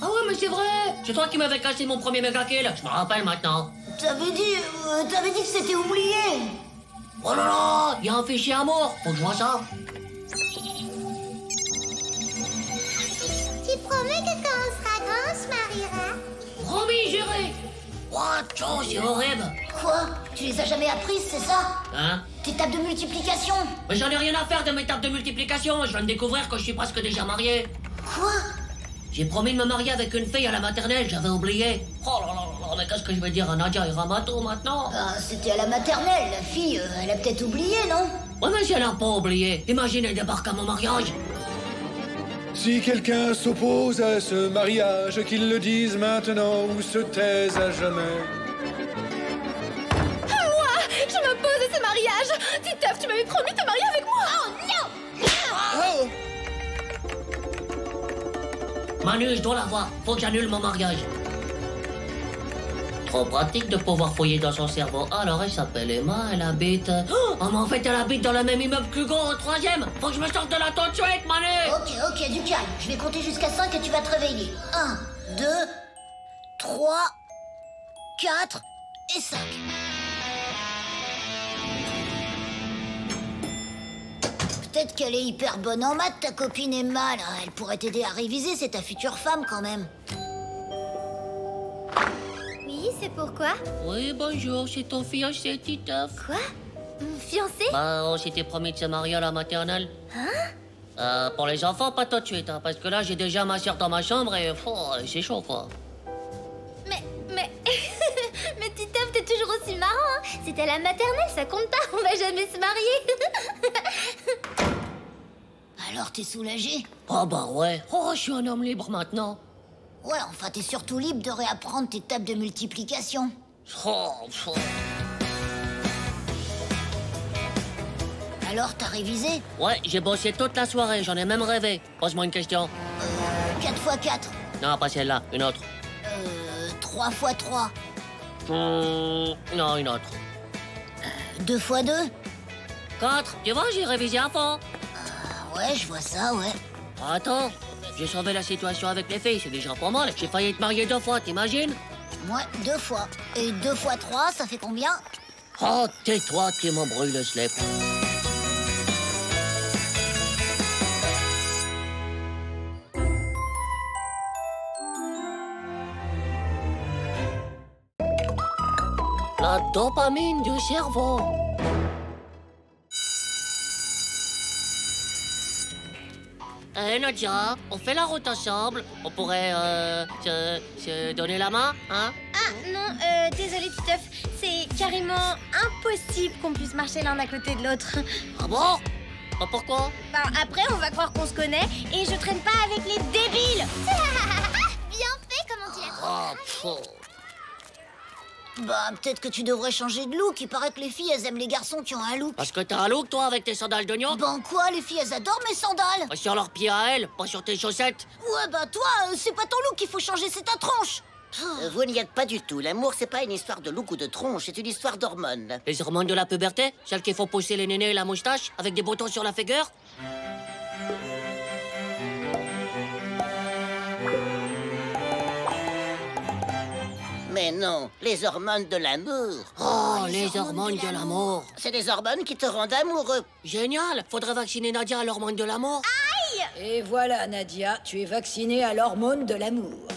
Ah ouais, mais c'est vrai. C'est toi qui m'avais cassé mon premier méga kill. Je me rappelle maintenant. T'avais dit que c'était oublié. Oh là là, il y a un fichier amour. Faut que je vois ça. Tu promets que quand on sera grand, on se mariera? Promis, juré. What, Joe, c'est horrible. Quoi? Tu les as jamais apprises, c'est ça? Hein? Tes tables de multiplication? Mais j'en ai rien à faire de mes tables de multiplication. Je viens de découvrir que je suis presque déjà marié. Quoi? J'ai promis de me marier avec une fille à la maternelle, j'avais oublié. Oh là là là, mais qu'est-ce que je vais dire à Nadia et Ramato maintenant? C'était à la maternelle, la fille, elle a peut-être oublié, non? Ouais, mais si elle a pas oublié, imagine elle débarque à mon mariage. Si quelqu'un s'oppose à ce mariage, qu'il le dise maintenant ou se taise à jamais. Moi, je m'oppose à ce mariage. Titeuf, tu m'avais promis de te marier avec moi. Oh non! Oh! Manu, je dois la voir. Faut que j'annule mon mariage. Trop pratique de pouvoir fouiller dans son cerveau. Alors, elle s'appelle Emma, elle habite... Oh, mais en fait, elle habite dans le même immeuble que Hugo, au 3e. Faut que je me sorte de là tout de suite, Manu. Ok, du calme. Je vais compter jusqu'à 5 et tu vas te réveiller. 1, 2, 3, 4 et 5. Peut-être qu'elle est hyper bonne en maths, ta copine Emma, là. Elle pourrait t'aider à réviser, c'est ta future femme, quand même. Oui, c'est pourquoi? Oui, bonjour, c'est ton fiancé, Titeuf. Quoi? Mon fiancé? Bah, on s'était promis de se marier à la maternelle. Hein? Pour les enfants, pas tout de suite, hein, parce que là, j'ai déjà ma sœur dans ma chambre et c'est chaud, quoi. Mais... Mais Titeuf, t'es toujours aussi marrant, hein? C'était à la maternelle, ça compte pas, on va jamais se marier. Alors, t'es soulagé? Oh bah ouais. Oh, je suis un homme libre maintenant. Ouais, enfin, t'es surtout libre de réapprendre tes tables de multiplication. Alors, t'as révisé? Ouais, j'ai bossé toute la soirée, j'en ai même rêvé. Pose-moi une question. 4 x 4. Non, pas celle-là, une autre. 3 x 3. Non, une autre. 2 x 2. 4, tu vois, j'ai révisé à fond. Ouais, je vois ça, ouais. Attends, j'ai sauvé la situation avec les filles, c'est déjà pas mal. J'ai failli te marier 2 fois, t'imagines? Ouais, 2 fois. Et 2 x 3, ça fait combien? Oh, tais-toi, tu m'embrouilles le slip. La dopamine du cerveau. Nadia, on fait la route ensemble. On pourrait se donner la main, hein? Ah non, désolé Titeuf, c'est carrément impossible qu'on puisse marcher l'un à côté de l'autre. Ah bon? Pourquoi? Bah, après, on va croire qu'on se connaît et je traîne pas avec les débiles. Bien fait, comment tu l'as Oh, Bah, peut-être que tu devrais changer de look. Il paraît que les filles, elles aiment les garçons qui ont un look. Parce que t'as un look, toi, avec tes sandales d'oignon? Ben quoi, les filles, elles adorent mes sandales. Sur leurs pieds à elles, pas sur tes chaussettes. Ouais, bah toi, c'est pas ton look qu'il faut changer, c'est ta tronche. Vous n'y êtes pas du tout. L'amour, c'est pas une histoire de look ou de tronche, c'est une histoire d'hormones. Les hormones de la puberté? Celles qui font pousser les nénés et la moustache, avec des boutons sur la figure? Mais non, les hormones de l'amour. Oh, les hormones de l'amour. C'est des hormones qui te rendent amoureux. Génial! Faudrait vacciner Nadia à l'hormone de l'amour. Aïe! Et voilà, Nadia, tu es vaccinée à l'hormone de l'amour.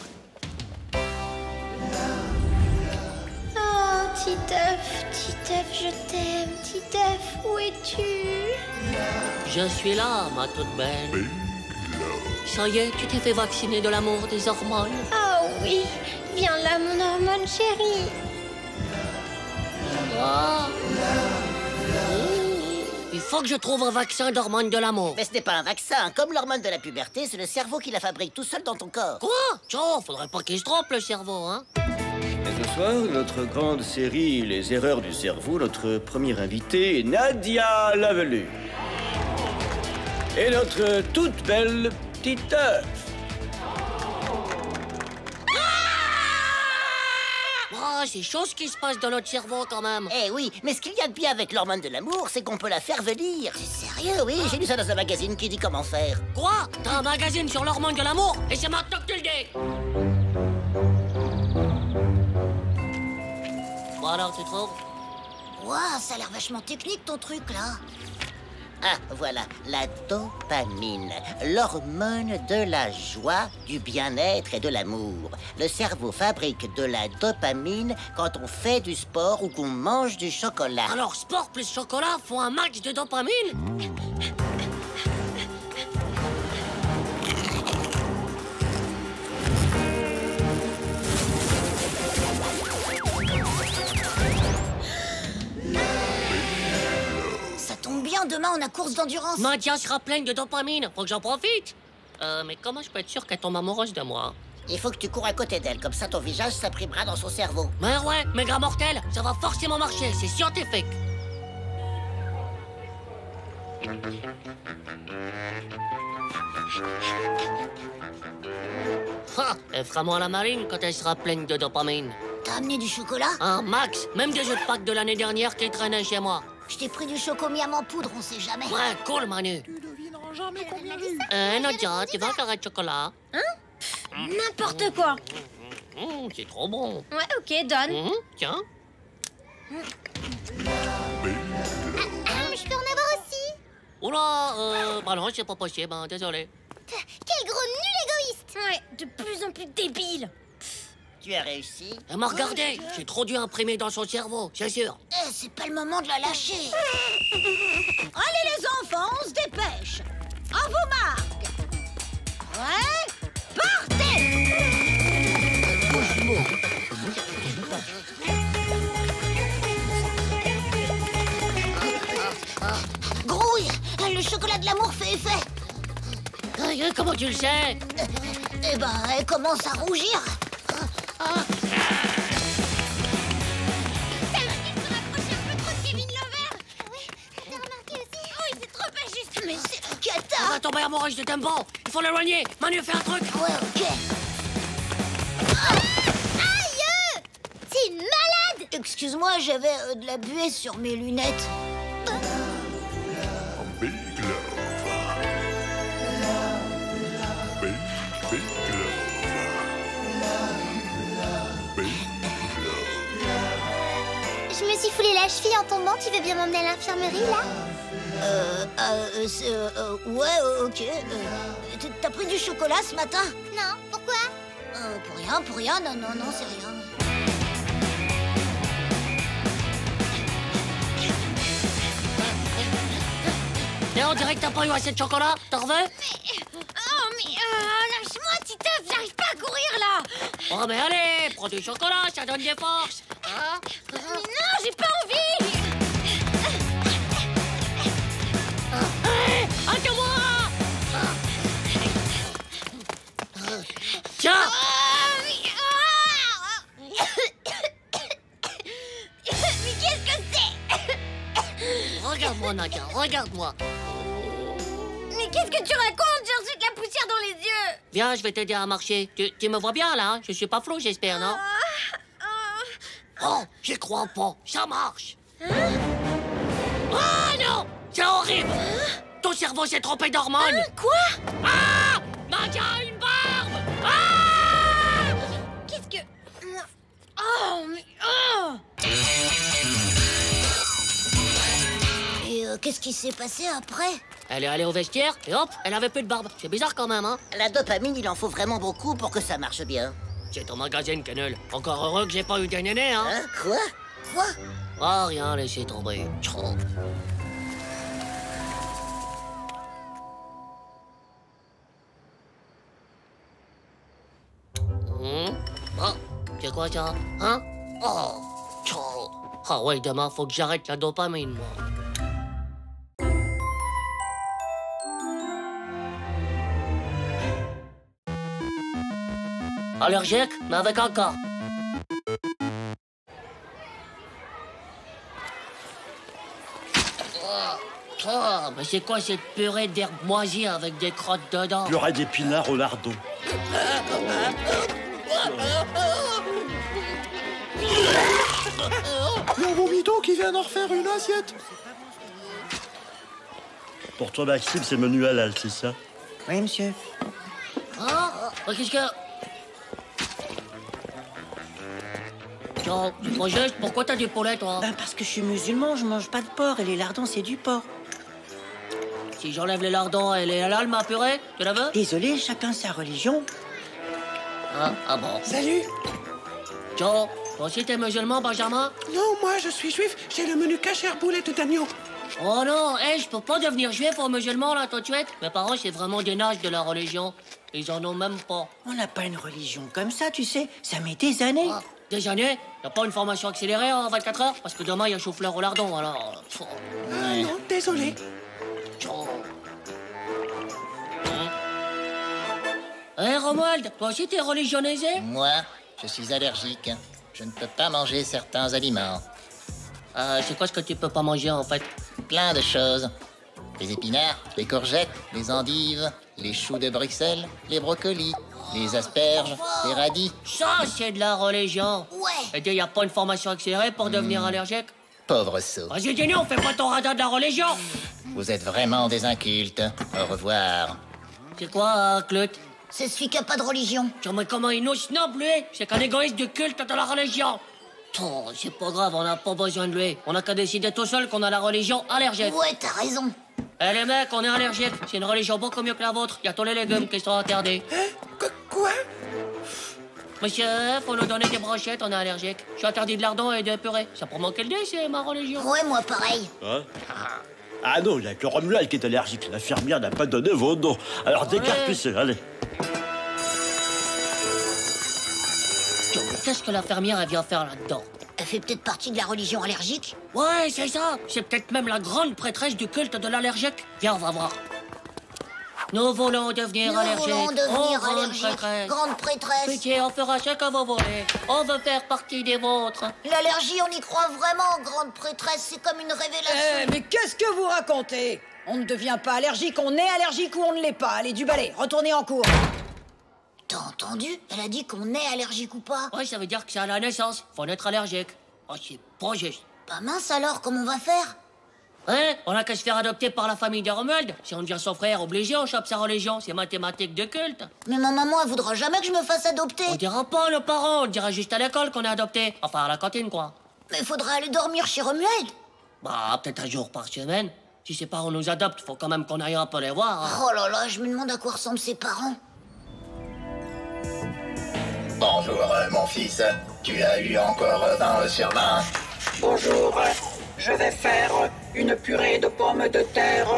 Oh, Titeuf, Titeuf, je t'aime. Titeuf, où es-tu? Je suis là, ma toute belle. Ça y est, tu t'es fait vacciner de l'amour, des hormones. Oh oui, viens là, mon hormone chérie. Oh. Il faut que je trouve un vaccin d'hormone de l'amour. Mais ce n'est pas un vaccin. Comme l'hormone de la puberté, c'est le cerveau qui la fabrique tout seul dans ton corps. Quoi? Tiens, faudrait pas qu'il se trompe, le cerveau, hein? Et ce soir, notre grande série Les erreurs du cerveau, notre première invitée, Nadia Lavelu. Et notre toute belle Titeuf. Oh, c'est chaud ce qui se passe dans notre cerveau, quand même. Eh oui, mais ce qu'il y a de bien avec l'hormone de l'amour, c'est qu'on peut la faire venir. C'est sérieux, oui, j'ai lu ça dans un magazine qui dit comment faire. Quoi? T'as un magazine sur l'hormone de l'amour? Et c'est maintenant que tu le dis! Bon alors, tu trouves? Ouah, ça a l'air vachement technique ton truc là. Ah, voilà, la dopamine, l'hormone de la joie, du bien-être et de l'amour. Le cerveau fabrique de la dopamine quand on fait du sport ou qu'on mange du chocolat. Alors, sport plus chocolat font un max de dopamine? Bien, demain on a course d'endurance. Nadia sera pleine de dopamine, faut que j'en profite. Mais comment je peux être sûr qu'elle tombe amoureuse de moi? Il faut que tu cours à côté d'elle, comme ça ton visage s'imprimera dans son cerveau. Mais ouais, méga mortel, ça va forcément marcher, c'est scientifique. Ha! Elle fera moins la marine quand elle sera pleine de dopamine. T'as amené du chocolat? Un max, même des œufs de Pâques de l'année dernière qui traînaient chez moi. Je t'ai pris du chocomiam en poudre, on sait jamais. Ouais, cool, Manu. Tu devineras jamais combien j'ai. Nadia, tu veux un carré de chocolat? Hein? N'importe quoi. C'est trop bon. Ouais, ok, donne. Tiens. Je peux en avoir aussi? Oula, bah non, c'est pas possible, hein, désolé. Quel gros nul égoïste. Ouais, de plus en plus débile. Tu as réussi? Elle m'a regardé. J'ai trop dû imprimer dans son cerveau, c'est sûr. Eh, c'est pas le moment de la lâcher. Allez les enfants, on se dépêche. À vos marques. Ouais, partez. Grouille, le chocolat de l'amour fait effet. Comment tu le sais? Eh ben, elle commence à rougir. T'as remarqué que se rapprocher un peu trop de Kevin Lover? Oui, t'as remarqué aussi? Oui, c'est trop pas juste. Mais c'est cata. Elle va tomber amoureuse de tempo. Il faut l'éloigner. Manu, fais un truc. Ouais, ok. Aïe! C'est une malade! Excuse-moi, j'avais de la buée sur mes lunettes. Je me suis foulé la cheville en tombant. Tu veux bien m'emmener à l'infirmerie, là? Ouais, ok. T'as pris du chocolat ce matin? Non, pourquoi? Pour rien, non, c'est rien. on dirait que t'as pas eu assez de chocolat. T'en veux? Lâche-moi, Titeuf, j'arrive pas à courir là. Oh, mais allez, prends du chocolat, ça donne des forces. Hein? Mais non, j'ai pas envie. Attends-moi! Tiens! Mais qu'est-ce que c'est? Regarde-moi, Nadia, regarde-moi. Mais qu'est-ce que tu racontes? J'ai reçu de la poussière dans les yeux. Viens, je vais t'aider à marcher. Tu me vois bien, là, hein? Je suis pas flou, j'espère, non? Oh, j'y crois pas. Ça marche. Ah, non! C'est horrible! Ton cerveau s'est trompé d'hormones! Quoi? Ah! Nadia, une barbe! Ah! Qu'est-ce que... Oh, mais... Oh! Et qu'est-ce qui s'est passé après? Elle est allée au vestiaire et hop, elle avait plus de barbe. C'est bizarre quand même, hein? La dopamine, il en faut vraiment beaucoup pour que ça marche bien. C'est ton magazine, Quenelle. Encore heureux que j'ai pas eu des nénés, hein? Hein? Quoi? Quoi? Oh, rien, laissez tomber. Trop. Oh, c'est quoi ça? Hein? Oh, trop. Ah ouais, demain, faut que j'arrête la dopamine, moi. Allergique, mais avec un cas. Oh, mais c'est quoi cette purée d'herbe moisie avec des crottes dedans? Purée d'épinards au lardon. Il y a un vomito qui vient d'en refaire une assiette. Pour toi, Maxime, c'est menu halal, c'est ça? Oui, monsieur. Ah, qu'est-ce que... Non, c'est pas juste. Pourquoi t'as du poulet, toi? Ben parce que je suis musulman, je mange pas de porc et les lardons, c'est du porc. Si j'enlève les lardons, elle est halal, ma purée? Tu la veux? Désolé, chacun sa religion. Ah bon. Salut. Joe, toi aussi t'es musulman, Benjamin? Non, moi je suis juif, j'ai le menu cachère boulette d'agneau. Oh non, je peux pas devenir juif ou musulman là tout de suite. Mes parents, c'est vraiment des nages de la religion. Ils en ont même pas. On n'a pas une religion comme ça, tu sais. Ça met des années. Ah, des années? Y'a pas une formation accélérée en 24 heures? Parce que demain, il y a chou-fleur au lardon, alors... Ah non, désolé. Hé, Romuald, toi aussi t'es religionnisé? Moi, je suis allergique. Je ne peux pas manger certains aliments. C'est quoi ce que tu peux pas manger, en fait? Plein de choses. Les épinards, les courgettes, les endives, les choux de Bruxelles, les brocolis, les asperges, les radis. Ça, c'est de la religion. Ouais. Et il y a pas une formation accélérée pour devenir allergique? Pauvre sot. Vas-y, dis-nous, on fait pas ton radar de la religion. Vous êtes vraiment des incultes. Au revoir. C'est quoi, Clut? C'est celui qui a pas de religion. Mais comment il nous snob, lui? C'est qu'un égoïste du culte de la religion. Oh, c'est pas grave, on n'a pas besoin de lui. On a qu'à décider tout seul qu'on a la religion allergique. Ouais, t'as raison. Eh les mecs, on est allergique. C'est une religion beaucoup mieux que la vôtre. Il y a tous les légumes qui sont interdits. Quoi? Monsieur, faut nous donner des brochettes, on est allergique. Je suis interdit de lardon et de purée. Ça pour manquer le dé, c'est ma religion. Ouais, moi pareil. Hein? Ah non, il y a que Romuald qui est allergique. L'infirmière n'a pas donné vos noms. Alors décarpissez, allez. Qu'est-ce que la fermière, elle vient faire là-dedans? Elle fait peut-être partie de la religion allergique. Ouais, c'est ça. C'est peut-être même la grande prêtresse du culte de l'allergique. Viens, on va voir. Nous voulons devenir allergiques. Grande prêtresse. Pitié, on fera ce que vous voulez. On veut faire partie des vôtres. L'allergie, on y croit vraiment, grande prêtresse. C'est comme une révélation. Mais qu'est-ce que vous racontez? On ne devient pas allergique, on est allergique ou on ne l'est pas. Allez, du balai, retournez en cours. T'as entendu? Elle a dit qu'on est allergique ou pas. Ouais, ça veut dire que c'est à la naissance. Faut naître allergique. Oh, c'est pas juste. Bah mince alors, comment on va faire? Hein? On a qu'à se faire adopter par la famille de Romuald. Si on devient son frère, obligé, on chope sa religion. C'est mathématique de culte. Mais ma maman, elle voudra jamais que je me fasse adopter. On dira pas à nos parents, on dira juste à l'école qu'on est adopté. Enfin, à la cantine, quoi. Mais il faudra aller dormir chez Romuald. Bah, peut-être un jour par semaine. Si ses parents nous adoptent, faut quand même qu'on aille un peu les voir. Hein. Oh là là, je me demande à quoi ressemblent ses parents. Bonjour, mon fils. Tu as eu encore 20 sur 20. Bonjour. Je vais faire une purée de pommes de terre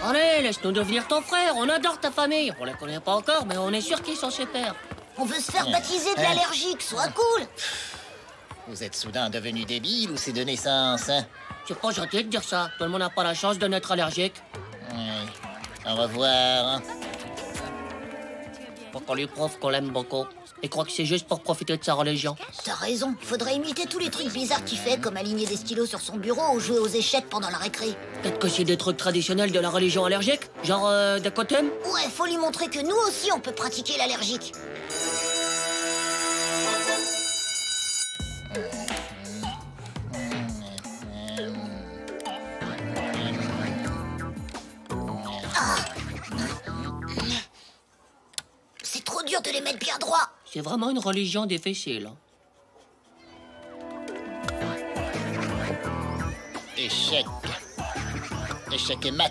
Allez, laisse-nous devenir ton frère. On adore ta famille. On la connaît pas encore, mais on est sûr qu'ils sont super. On veut se faire baptiser de l'allergique, sois cool. Vous êtes soudain devenu débile ou c'est de naissance, hein? C'est pas gentil de dire ça. Tout le monde n'a pas la chance de naître allergique. Oui. Au revoir. Faut qu'on lui prouve qu'on l'aime beaucoup. Il croit que c'est juste pour profiter de sa religion. T'as raison, faudrait imiter tous les trucs bizarres qu'il fait, comme aligner des stylos sur son bureau ou jouer aux échecs pendant la récré. Peut-être que c'est des trucs traditionnels de la religion allergique. Genre des coutumes. Ouais, faut lui montrer que nous aussi on peut pratiquer l'allergique. C'est trop dur de les mettre bien droits. C'est vraiment une religion difficile. Échec. Échec et mat.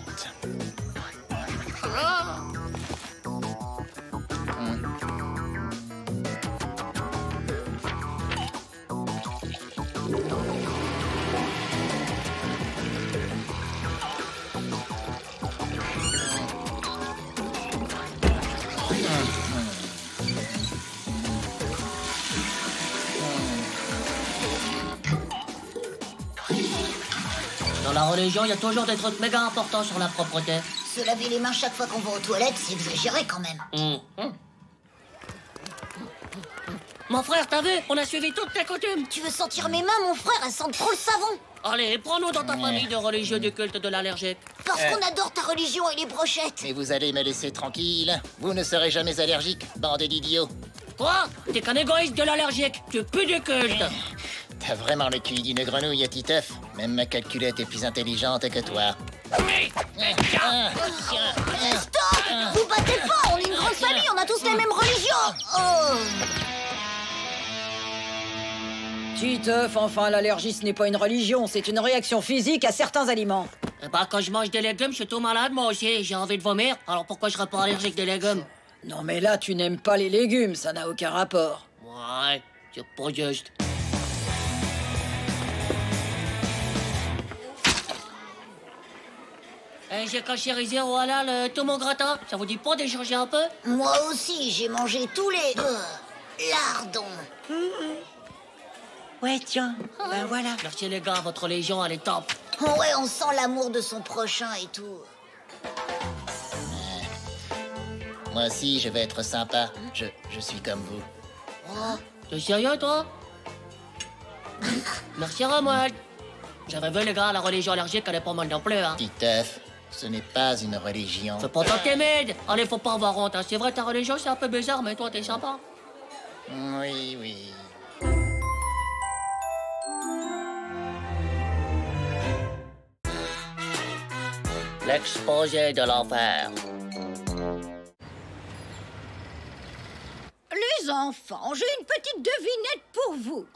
Dans la religion, il y a toujours des trucs méga importants sur la propreté. Se laver les mains chaque fois qu'on va aux toilettes, c'est exagéré quand même. Mon frère, t'as vu? On a suivi toutes tes coutumes. Tu veux sentir mes mains, mon frère? Elles sentent trop le savon. Allez, prends-nous dans ta famille de religieux du culte de l'allergique. Parce qu'on adore ta religion et les brochettes. Et vous allez me laisser tranquille? Vous ne serez jamais allergique, bande d'idiots. Quoi? T'es qu'un égoïste de l'allergique. Tu pues du culte. T'as vraiment le cul d'une grenouille, Titeuf. Même ma calculette est plus intelligente que toi. Stop! Vous battez pas, on est une grande famille, on a tous les mêmes religions. Oh! Titeuf, enfin, l'allergie, ce n'est pas une religion, c'est une réaction physique à certains aliments. Eh ben, quand je mange des légumes, je suis tout malade, moi aussi. J'ai envie de vomir. Alors pourquoi je serais pas allergique des légumes? Non mais là, tu n'aimes pas les légumes, ça n'a aucun rapport. Ouais, c'est pas juste. J'ai cachérisé au halal tout mon gratin. Ça vous dit pas d'échanger un peu? Moi aussi, j'ai mangé tous les... lardons. Ouais, tiens, ben voilà. Merci les gars, votre légion, elle est top. Ouais, on sent l'amour de son prochain et tout. Moi aussi, je vais être sympa. Je suis comme vous. Oh, t'es sérieux, toi? Merci, Romuald. J'avais vu, les gars, la religion allergique, elle est pas mal non plus, hein. Titeuf, ce n'est pas une religion. Fais pas tant timide. Allez, faut pas avoir honte, hein. C'est vrai, ta religion, c'est un peu bizarre, mais toi, t'es sympa. Oui, oui. L'exposé de l'enfer. Les enfants, j'ai une petite devinette pour vous.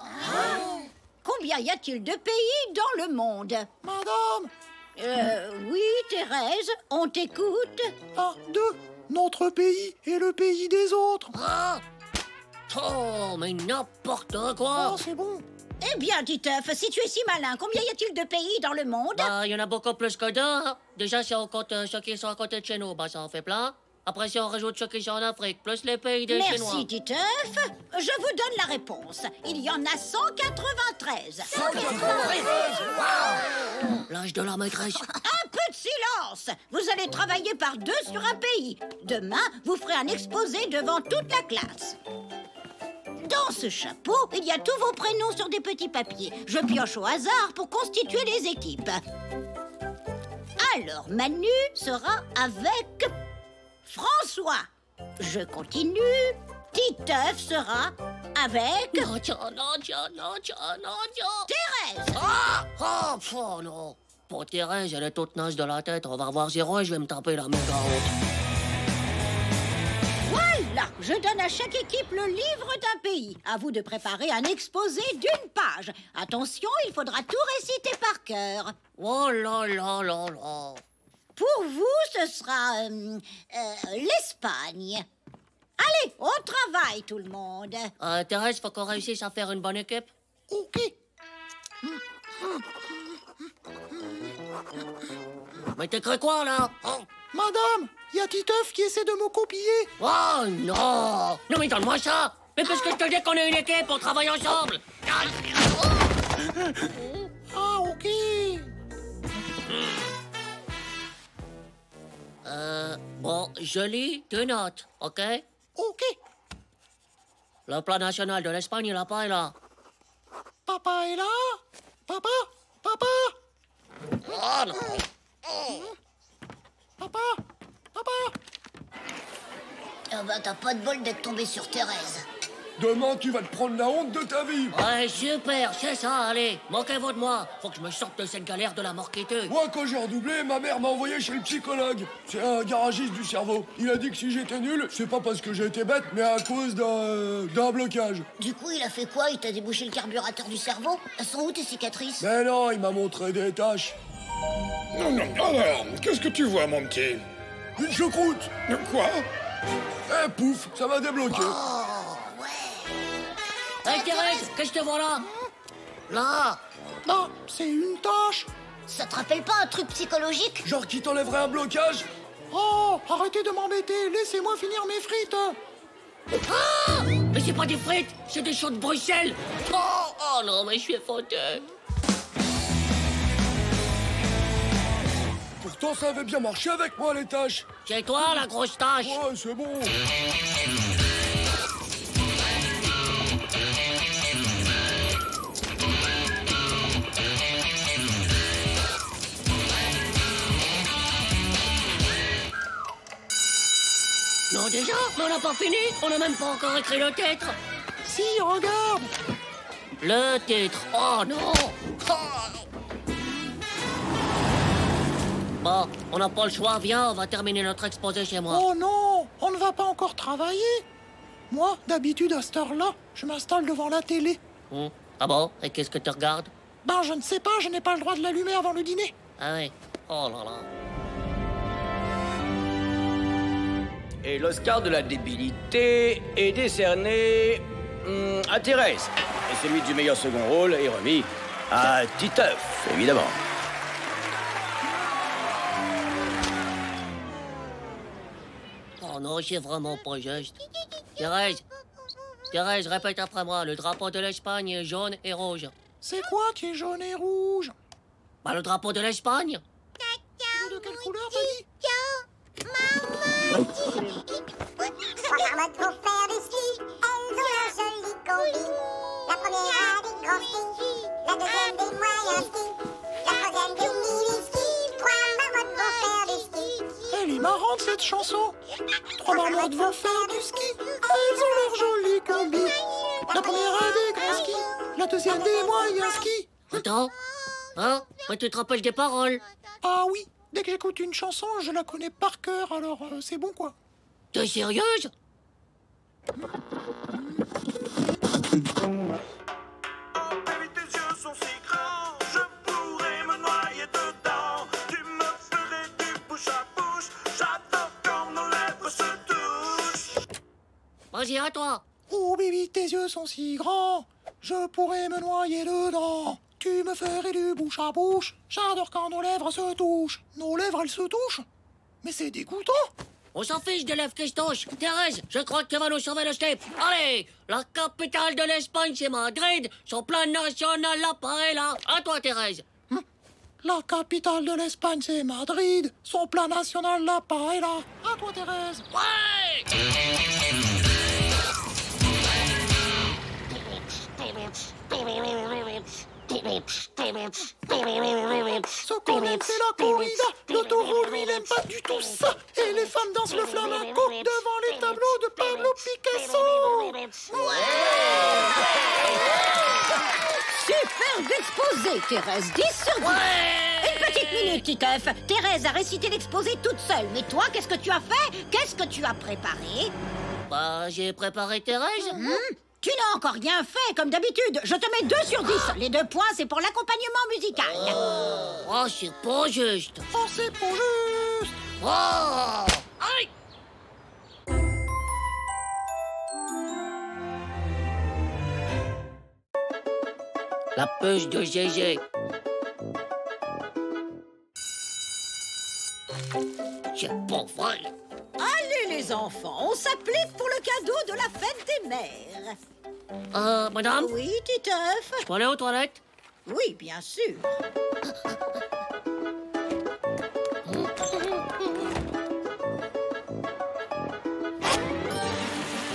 Combien y a-t-il de pays dans le monde? Madame! Oui, Thérèse, on t'écoute. 1, 2, notre pays et le pays des autres. Oh, mais n'importe quoi. Oh, c'est bon. Eh bien, Titeuf, si tu es si malin, combien y a-t-il de pays dans le monde? Bah, il y en a beaucoup plus que deux. Déjà, si on compte ceux qui sont à côté de chez nous, bah, ça en fait plein. Après, si on rajoute ceux qui sont en Afrique, plus les pays des Chinois. Merci, Titeuf. Je vous donne la réponse. Il y en a 193. 193? L'âge de la maîtresse. Un peu de silence. Vous allez travailler par deux sur un pays. Demain, vous ferez un exposé devant toute la classe. Dans ce chapeau, il y a tous vos prénoms sur des petits papiers. Je pioche au hasard pour constituer les équipes. Alors, Manu sera avec François. Je continue. Titeuf sera avec... Non, tiens. Thérèse. Oh, non. Pour Thérèse, elle est toute naze de la tête. On va revoir 0 et je vais me taper la méga honte. Voilà, je donne à chaque équipe le livre d'un pays. À vous de préparer un exposé d'une page. Attention, il faudra tout réciter par cœur. Oh là là là là. Pour vous, ce sera l'Espagne. Allez, au travail, tout le monde. Thérèse, faut qu'on réussisse à faire une bonne équipe. Ok. Mais t'écris quoi, là? Madame, il y a Titeuf qui essaie de me copier. Oh, non! Non, mais donne-moi ça! Mais parce que je te dis qu'on est une équipe, on travaille ensemble! Ah, ok. Bon, je lis 2 notes, ok? Ok. Le plan national de l'Espagne, il a pas est là. Papa est là? Papa? Papa? Oh, non! Papa? Papa? Ah bah t'as pas de bol d'être tombé sur Thérèse. Demain, tu vas te prendre la honte de ta vie. Ouais, super, c'est ça, allez, moquez-vous de moi. Faut que je me sorte de cette galère de la mort quêteuse. Moi, quand j'ai redoublé, ma mère m'a envoyé chez le psychologue. C'est un garagiste du cerveau. Il a dit que si j'étais nul, c'est pas parce que j'ai été bête, mais à cause d'un blocage. Du coup, il a fait quoi? Il t'a débouché le carburateur du cerveau? Elles sont où tes cicatrices? Mais non, il m'a montré des tâches. Non, alors, qu'est-ce que tu vois, mon petit? Une choucroute. Quoi? Eh, pouf, ça m'a débloqué. Hey, Thérèse, qu'est-ce que je te vois là? Là! Non, c'est une tâche. Ça te rappelle pas un truc psychologique? Genre qui t'enlèverait un blocage? Oh, arrêtez de m'embêter, laissez-moi finir mes frites. Ah! Mais c'est pas des frites, c'est des choux de Bruxelles! Oh non, mais je suis effondré. Pourtant, ça avait bien marché avec moi, les tâches. C'est toi, la grosse tâche! Ouais, c'est bon. Non, déjà? Mais on n'a pas fini? On n'a même pas encore écrit le titre! Si, regarde. Le titre! Oh non! Bon, on n'a pas le choix, viens, on va terminer notre exposé chez moi. Oh non, on ne va pas encore travailler. Moi, d'habitude, à cette heure-là, je m'installe devant la télé. Ah bon? Et qu'est-ce que tu regardes? Ben, je ne sais pas, je n'ai pas le droit de l'allumer avant le dîner. Ah oui. Oh là là. Et l'Oscar de la débilité est décerné à Thérèse. Et celui du meilleur second rôle est remis à Titeuf, évidemment. Oh non, c'est vraiment pas juste. Thérèse, Thérèse, répète après moi. Le drapeau de l'Espagne est jaune et rouge. C'est quoi qui est jaune et rouge? Bah, le drapeau de l'Espagne. De quelle couleur, t'as dit? Regarde-moi trop faire du ski, elles ont un joli combi. La première a des grands skis, la deuxième des moyens skis, la troisième des mini-skis. 3 marmottes vont faire du ski. Elle est marrante, cette chanson. 3 marmottes vont faire du ski. Elles ont leur joli combi. La première a des grands skis, la deuxième des moyens skis. Attends. Hein? Mais tu te rappelles des paroles? Ah oui, dès que j'écoute une chanson, je la connais par cœur, alors c'est bon, quoi. T'es sérieuse? Vas-y, à toi. Oh, baby, tes yeux sont si grands, je pourrais me noyer dedans. Tu me ferais du bouche à bouche. J'adore quand nos lèvres se touchent. Nos lèvres, elles se touchent? Mais c'est dégoûtant. On s'en fiche des lèvres qui se touchent. Thérèse, je crois que tu vas nous sauver le slip. Allez, la capitale de l'Espagne, c'est Madrid. Son plan national, là, pareil, là. À toi, Thérèse. La capitale de l'Espagne, c'est Madrid. Son plan national, là, pareil, là. À toi, Thérèse. Ouais! Ce qu'on aime, c'est la corrida. Le taureau, lui, n'aime pas du tout ça. Et les femmes dansent le flamenco devant les tableaux de Pablo Picasso. Superbe exposé, Thérèse. 10 sur 10. Une petite minute, Titeuf. Thérèse a récité l'exposé toute seule. Mais toi, qu'est-ce que tu as fait? Qu'est-ce que tu as préparé? Bah, j'ai préparé Thérèse. Tu n'as encore rien fait, comme d'habitude. Je te mets 2 sur 10. Les 2 points, c'est pour l'accompagnement musical. Oh, c'est pas juste. Oh, c'est pas juste. Oh! Aïe! La puce de Gégé. C'est pas vrai. Allez, les enfants, on s'applique pour le cadeau de la fête des mères. Madame? Oui, Titeuf? Je peux aller aux toilettes? Oui, bien sûr.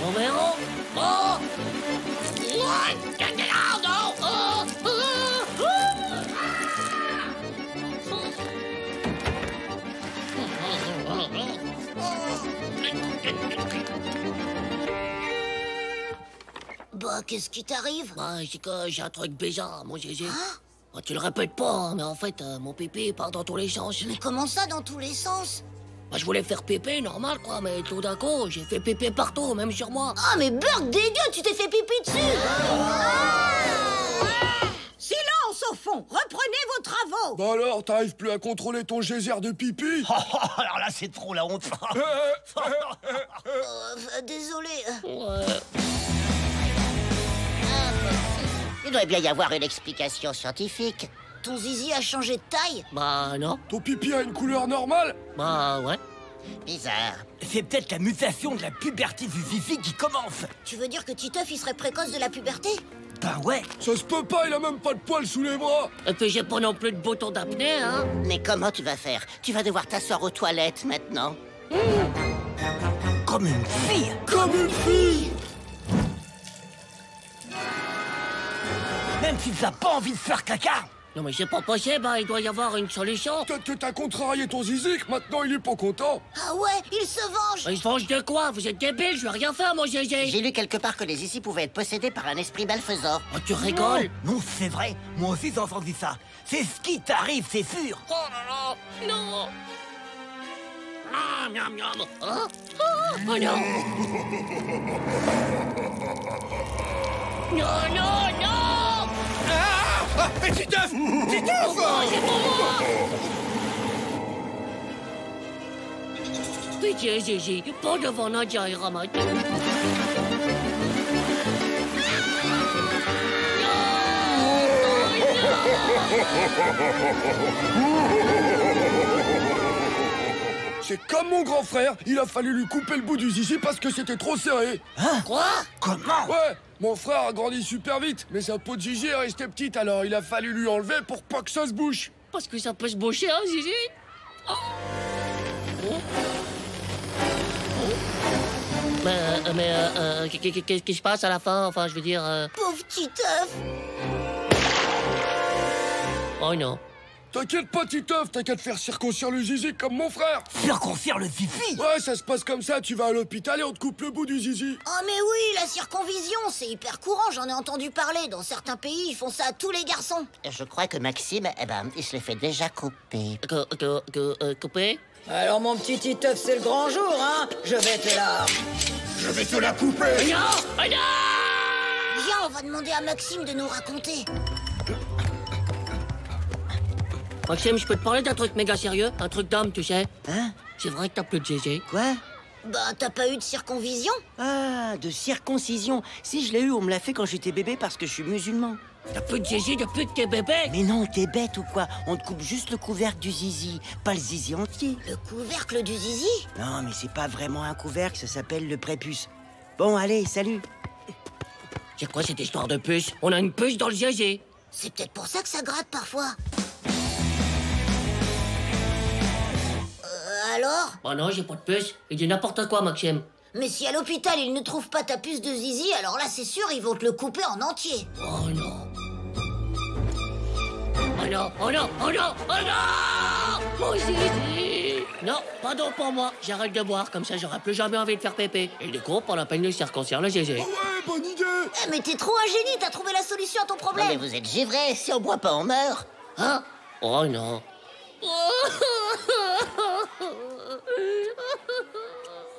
Romero? Oh! Bah, qu'est-ce qui t'arrive? Bah, c'est que j'ai un truc bizarre, mon Gégé. Tu le répètes pas, hein, mais en fait, mon pépé part dans tous les sens. Mais comment ça, dans tous les sens? Bah, je voulais faire pépé, normal, quoi, mais tout d'un coup, j'ai fait pépé partout, même sur moi. Ah, mais Burk, dégueu, tu t'es fait pipi dessus! Silence au fond! Reprenez vos travaux! Bah alors, t'arrives plus à contrôler ton geyser de pipi? Alors là, c'est trop la honte. Désolé. Il doit bien y avoir une explication scientifique. Ton zizi a changé de taille? Bah, non. Ton pipi a une couleur normale? Bah, ouais. Bizarre. C'est peut-être la mutation de la puberté du zizi qui commence. Tu veux dire que Titeuf, il serait précoce de la puberté? Bah ouais. Ça se peut pas, il a même pas de poils sous les bras. Et puis j'ai pas non plus de bouton d'apnée, hein. Mais comment tu vas faire? Tu vas devoir t'asseoir aux toilettes maintenant. Comme une fille. Comme une fille. Même si t'as pas envie de faire caca. Non mais c'est pas possible, hein. Il doit y avoir une solution. Peut-être que t'as contrarié ton zizi, que maintenant il est pas content. Ah ouais, il se venge! Il se venge de quoi? Vous êtes débile, je vais rien faire, mon Gégé. J'ai lu quelque part que les zizi pouvaient être possédés par un esprit malfaisant. Oh, tu rigoles? Non, c'est vrai. Moi aussi j'ai entendu ça. C'est ce qui t'arrive, c'est sûr. Oh là là, non. Ah, miam miam. Hein? Oh non. Non, non, non. Ah, mais Titeuf! Titeuf! C'est pour moi. Pitié, Gégé, pas devant Nadia et Ramat. C'est comme mon grand frère, il a fallu lui couper le bout du zizi parce que c'était trop serré. Hein? Quoi? Comment? Ouais, mon frère a grandi super vite, mais sa peau de zizi est restée petite, alors il a fallu lui enlever pour pas que ça se bouche. Parce que ça peut se boucher, hein, Zizi? Oh. Qu'est-ce qui se passe à la fin? Enfin, je veux dire... Pauvre Titeuf! Oh non. T'inquiète pas, Titeuf, t'as qu'à te faire circoncire le zizi comme mon frère. Circoncire le zizi? Ouais, ça se passe comme ça, tu vas à l'hôpital et on te coupe le bout du zizi. Oh mais oui, la circonvision, c'est hyper courant, j'en ai entendu parler. Dans certains pays, ils font ça à tous les garçons. Je crois que Maxime, il se les fait déjà couper. Couper? Alors mon petit Titeuf, c'est le grand jour, hein? Je vais te la... Je vais te la couper. Non! Oh non! Viens, on va demander à Maxime de nous raconter. Maxime, je peux te parler d'un truc méga sérieux? Un truc d'homme, tu sais? Hein? C'est vrai que t'as plus de Gégé? Quoi? Bah, t'as pas eu de circonvision? Ah, de circoncision. Si, je l'ai eu, on me l'a fait quand j'étais bébé parce que je suis musulman. T'as plus de Gégé depuis que t'es bébé? Mais non, t'es bête ou quoi? On te coupe juste le couvercle du zizi, pas le zizi entier. Le couvercle du zizi? Non, mais c'est pas vraiment un couvercle, ça s'appelle le prépuce. Bon, allez, salut. C'est quoi cette histoire de puce? On a une puce dans le Gégé. C'est peut-être pour ça que ça gratte parfois. Alors? Oh non, j'ai pas de puce. Il dit n'importe quoi, Maxime. Mais si à l'hôpital ils ne trouvent pas ta puce de zizi, alors là c'est sûr, ils vont te le couper en entier. Oh non. Oh non, oh non, oh non, oh non! Mon zizi! Non, pas d'eau pour moi. J'arrête de boire, comme ça j'aurai plus jamais envie de faire pépé. Et du coup, pas la peine de circoncire le Gégé. Ouais, bonne idée. Eh mais t'es trop un génie, t'as trouvé la solution à ton problème. Non, mais vous êtes givrés, si on boit pas, on meurt. Hein? Oh non.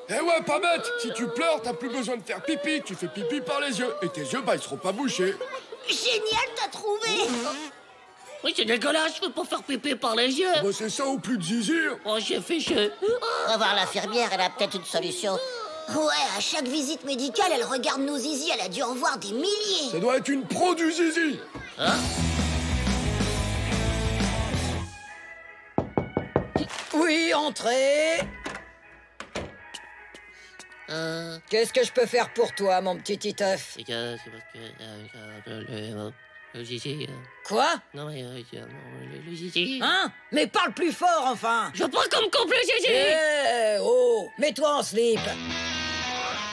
Eh ouais, pas bête. Si tu pleures, t'as plus besoin de faire pipi. Tu fais pipi par les yeux. Et tes yeux, ils seront pas bouchés. Génial, t'as trouvé. Oui, c'est dégueulasse, je peux pas faire pipi par les yeux. Bah c'est ça ou plus de zizi. Oh, j'ai fait chier. On va voir l'infirmière, elle a peut-être une solution. Ouais, à chaque visite médicale, elle regarde nos zizi, elle a dû en voir des milliers. Ça doit être une pro du zizi. Hein? Oui, entrez. Qu'est-ce que je peux faire pour toi, mon petit Titeuf? C'est parce que... le zizi... Quoi? Non, mais... le zizi... Hein? Mais parle plus fort, enfin! Je prends comme complet zizi! Oh! Mets-toi en slip!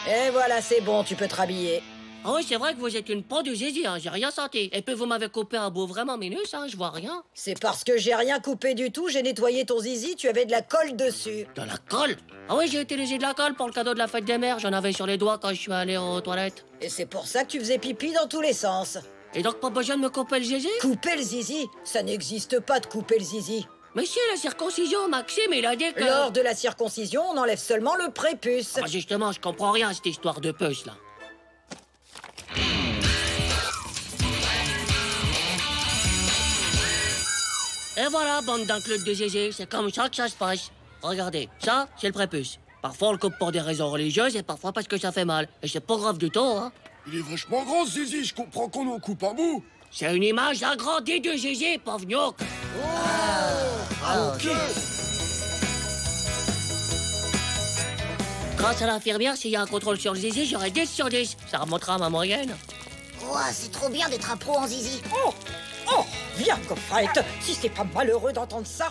Et voilà, c'est bon, tu peux te rhabiller. Ah oui, c'est vrai que vous êtes une peau de zizi, hein, j'ai rien senti. Et puis vous m'avez coupé un bout vraiment minus, hein, je vois rien. C'est parce que j'ai rien coupé du tout, j'ai nettoyé ton zizi, tu avais de la colle dessus. De la colle? Ah oui, j'ai utilisé de la colle pour le cadeau de la fête des mères, j'en avais sur les doigts quand je suis allé aux toilettes. Et c'est pour ça que tu faisais pipi dans tous les sens. Et donc pas besoin de me couper le zizi? Couper le zizi? Ça n'existe pas de couper le zizi. Mais c'est la circoncision, Maxime, il a dit que... Lors de la circoncision, on enlève seulement le prépuce. Ah, justement, je comprends rien à cette histoire de puce, là. Et voilà, bande d'inclus de zizi, c'est comme ça que ça se passe. Regardez, ça, c'est le prépuce. Parfois, on le coupe pour des raisons religieuses et parfois parce que ça fait mal. Et c'est pas grave du tout, hein. Il est vachement grand, ce zizi, je comprends qu'on en coupe un bout. C'est une image agrandie de zizi, pauvre gnoc. Ok. Grâce à l'infirmière, s'il y a un contrôle sur le zizi, j'aurai 10 sur 10. Ça remontera à ma moyenne. Ouah, c'est trop bien d'être un pro en zizi. Oh, viens, Gaufrette, si c'est pas malheureux d'entendre ça.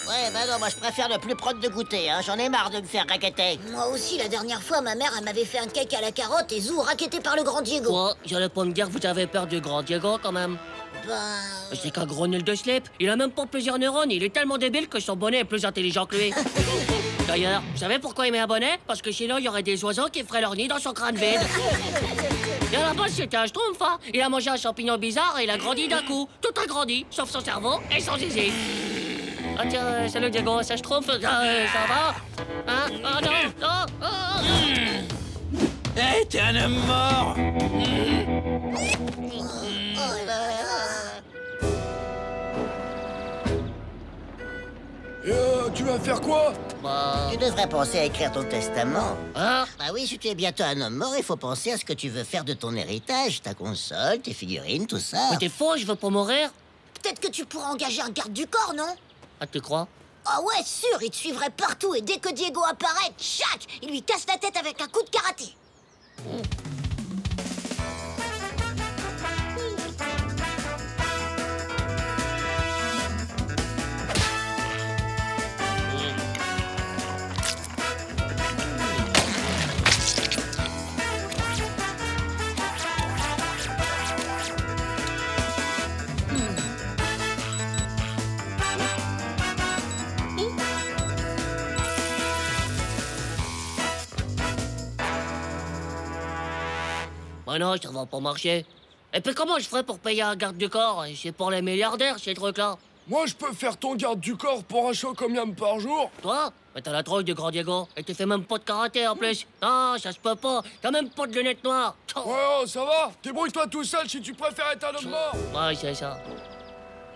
Ouais, bah non, moi je préfère ne plus prendre de goûter, hein. J'en ai marre de me faire raqueter. Moi aussi, la dernière fois, ma mère, elle m'avait fait un cake à la carotte et zou, raquetté par le grand Diego. Quoi? J'allais pas me dire que vous avez peur du grand Diego, quand même. C'est qu'un gros nul de slip. Il a même pas plusieurs neurones. Il est tellement débile que son bonnet est plus intelligent que lui. D'ailleurs, vous savez pourquoi il met un bonnet? Parce que sinon, il y aurait des oiseaux qui feraient leur nid dans son crâne vide. Et à la base, c'était un schtroumpf, hein. Il a mangé un champignon bizarre et il a grandi d'un coup. Tout a grandi, sauf son cerveau et son zizi. Ah tiens, salut Diego, ça schtroumpf, ça va? Hein? Oh non, non, oh. Hé, t'es un homme mort! Tu vas faire quoi? Tu devrais penser à écrire ton testament. Hein? Bah oui, si tu es bientôt un homme mort, il faut penser à ce que tu veux faire de ton héritage, ta console, tes figurines, tout ça. Mais t'es faux, je veux pas mourir. Peut-être que tu pourras engager un garde du corps, non? Ah, tu crois? Ah ouais, sûr, il te suivrait partout et dès que Diego apparaît, tchac, il lui casse la tête avec un coup de karaté. Ah non, ça va pas marcher. Et puis comment je ferais pour payer un garde du corps? C'est pour les milliardaires, ces trucs-là. Moi, je peux faire ton garde du corps pour un show combien par jour? Toi? Mais t'as la drogue du grand Diego. Et tu fais même pas de karaté en plus. Non, ça se peut pas. T'as même pas de lunettes noires. Ouais, oh, ça va. Débrouille-toi tout seul si tu préfères être un homme mort. Ouais, c'est ça.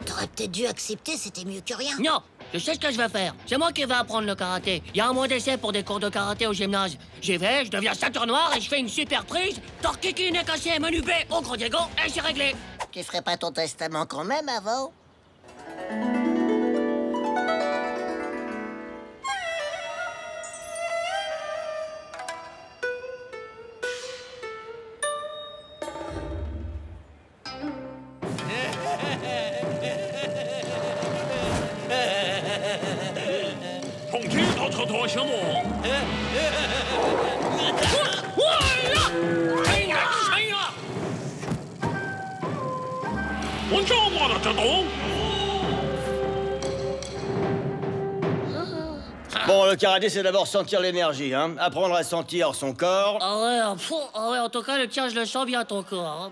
T'aurais peut-être dû accepter, c'était mieux que rien. Non, je sais ce que je vais faire. C'est moi qui vais apprendre le karaté. Il y a un mois d'essai pour des cours de karaté au gymnase. J'y vais, je deviens ceinture noire et je fais une super prise. Torkiki, nez cassé, menu B au grand Diego et c'est réglé. Tu ferais pas ton testament quand même avant? Bon, le karaté, c'est d'abord sentir l'énergie, hein. Apprendre à sentir son corps. Ah ouais, en tout cas, le tien, je le sens bien, ton corps. Hein.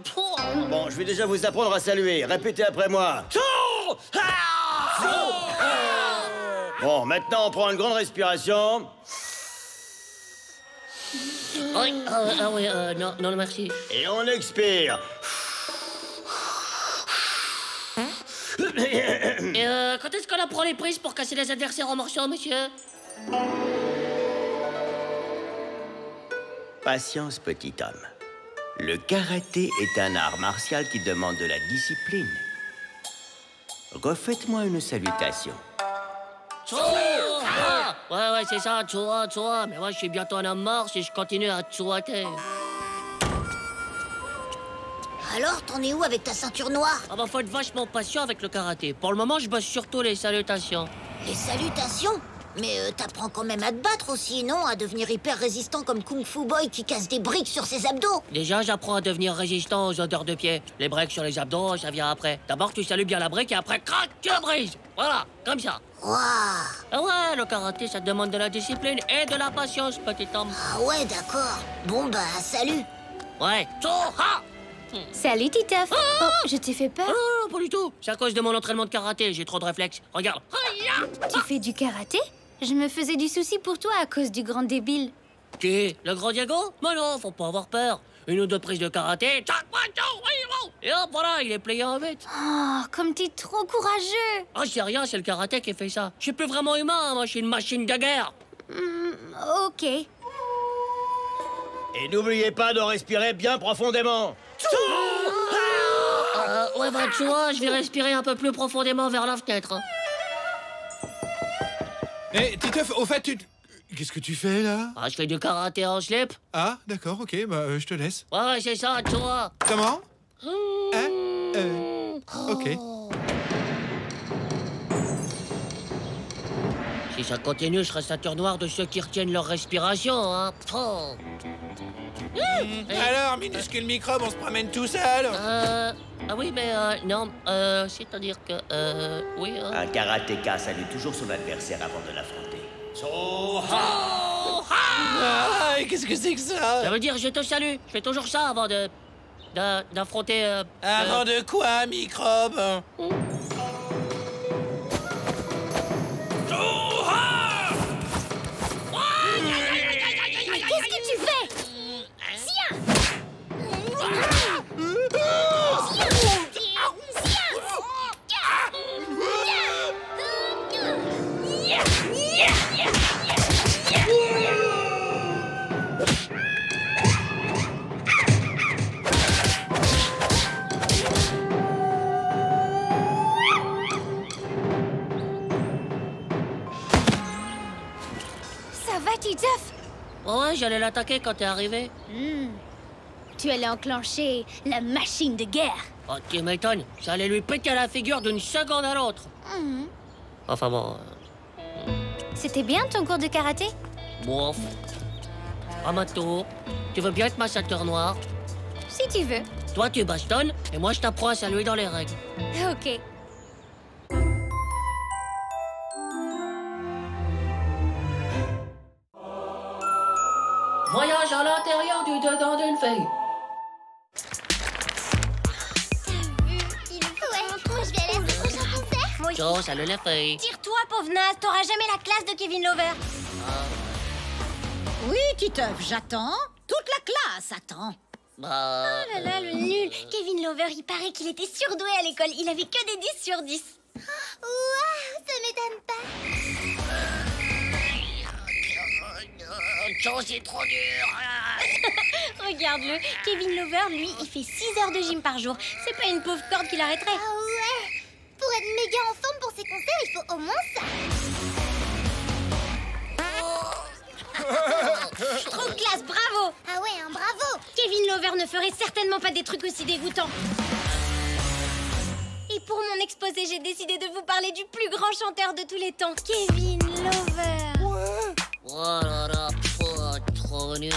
Bon, je vais déjà vous apprendre à saluer. Répétez après moi. Bon, maintenant, on prend une grande respiration. Oui, non, merci. Et on expire. Et quand est-ce qu'on apprend les prises pour casser les adversaires en morceaux, monsieur? Patience, petit homme. Le karaté est un art martial qui demande de la discipline. Refaites-moi une salutation. Tchoua! Ouais, c'est ça, tchoua, tchoua. Mais moi, je suis bientôt en mort si je continue à tchouater. Alors, t'en es où avec ta ceinture noire? Ah bah, faut être vachement patient avec le karaté. Pour le moment, je bosse surtout les salutations. Les salutations? Mais t'apprends quand même à te battre aussi, non? À devenir hyper résistant comme Kung Fu Boy qui casse des briques sur ses abdos. Déjà, j'apprends à devenir résistant aux odeurs de pied. Les briques sur les abdos, ça vient après. D'abord, tu salues bien la brique et après, crac, tu la brises. Voilà, comme ça. Waouh! Ah ouais, le karaté, ça te demande de la discipline et de la patience, petit homme. Ah ouais, d'accord. Bon, bah, salut. Ouais, tchoha! Salut, Titeuf. Oh, je t'ai fait peur? Non, pas du tout. C'est à cause de mon entraînement de karaté, j'ai trop de réflexes. Regarde. Tu fais du karaté? Je me faisais du souci pour toi à cause du grand débile. Qui? Le grand Diego? Mais non, faut pas avoir peur. Une ou deux prises de karaté, et hop, voilà, il est plié en vite. Oh, comme t'es trop courageux. Ah, c'est rien, c'est le karaté qui fait ça. Je suis plus vraiment humain, moi, je suis une machine de guerre. Ok. Et n'oubliez pas de respirer bien profondément. Ouais, bah, tu vois, je vais respirer un peu plus profondément vers la fenêtre. Eh, Titeuf, au fait, qu'est-ce que tu fais, là? Ah, je fais du karaté en slip. Ah, d'accord, ok, bah, je te laisse. Ouais, c'est ça, tu vois. Comment? Hein? Ok. Si ça continue, je serai ceinture noire de ceux qui retiennent leur respiration, hein. Oh. Alors, minuscule microbe, on se promène tout seul? Ah oui, mais non, c'est-à-dire que, oui... Un karatéka salue toujours son adversaire avant de l'affronter. Ah, qu'est-ce que c'est que ça? Ça veut dire je te salue. Je fais toujours ça avant d'affronter... Avant de quoi, microbe? Qu'est-ce que tu fais? Ça va, Titeuf? Ouais, j'allais l'attaquer quand t'es arrivé. Tu allais enclencher la machine de guerre. Oh, tu m'étonnes. Ça allait lui péter la figure d'une seconde à l'autre. Enfin bon... C'était bien ton cours de karaté? Bof. À ma tour. Tu veux bien être ma ceinture noire? Si tu veux. Toi, tu bastonnes, et moi, je t'apprends à saluer dans les règles. Ok. Voyage à l'intérieur du dedans d'une fille. Je vais aller à ce prochain concert. Moi aussi. Ciao, salut les filles. Tire-toi, pauvre naze, t'auras jamais la classe de Kevin Lover. Oui, Titeuf, j'attends. Toute la classe attend. Bah... Oh là là, le nul. Kevin Lover, il paraît qu'il était surdoué à l'école. Il avait que des 10 sur 10. Ouah, ça m'étonne pas. Ciao, c'est trop dur. Regarde-le. Kevin Lover, lui, il fait 6 heures de gym par jour. C'est pas une pauvre corde qui l'arrêterait. Ah ouais. Pour être méga en forme pour ses concerts, il faut au moins ça. Trop classe, bravo. Ah ouais, un bravo. Kevin Lover ne ferait certainement pas des trucs aussi dégoûtants. Et pour mon exposé, j'ai décidé de vous parler du plus grand chanteur de tous les temps, Kevin Lover. Oh là là, trop nul.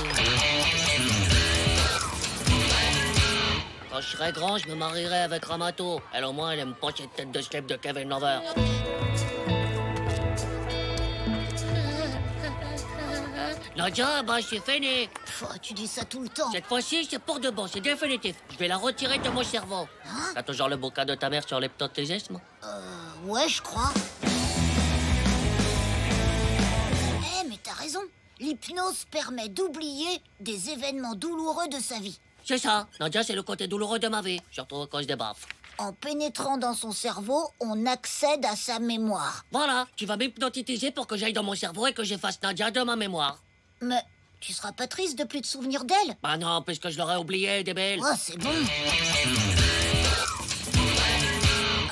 Quand je serai grand, je me marierai avec Ramato. Elle, au moins, elle aime pas cette tête de slip de Kevin Lover. Nadia, bah, c'est fini. Tu dis ça tout le temps. Cette fois-ci, c'est pour de bon, c'est définitif. Je vais la retirer de mon cerveau. T'as toujours le bouquin de ta mère sur l'hypnotisme? Ouais, je crois. Mais t'as raison. L'hypnose permet d'oublier des événements douloureux de sa vie. C'est ça. Nadia, c'est le côté douloureux de ma vie, surtout à cause des baffes. En pénétrant dans son cerveau, on accède à sa mémoire. Voilà, tu vas m'hypnotiser pour que j'aille dans mon cerveau et que j'efface Nadia de ma mémoire. Mais Tu seras pas triste de plus te souvenir d'elle? Bah non, puisque je l'aurais oublié, débile. Oh, c'est bon.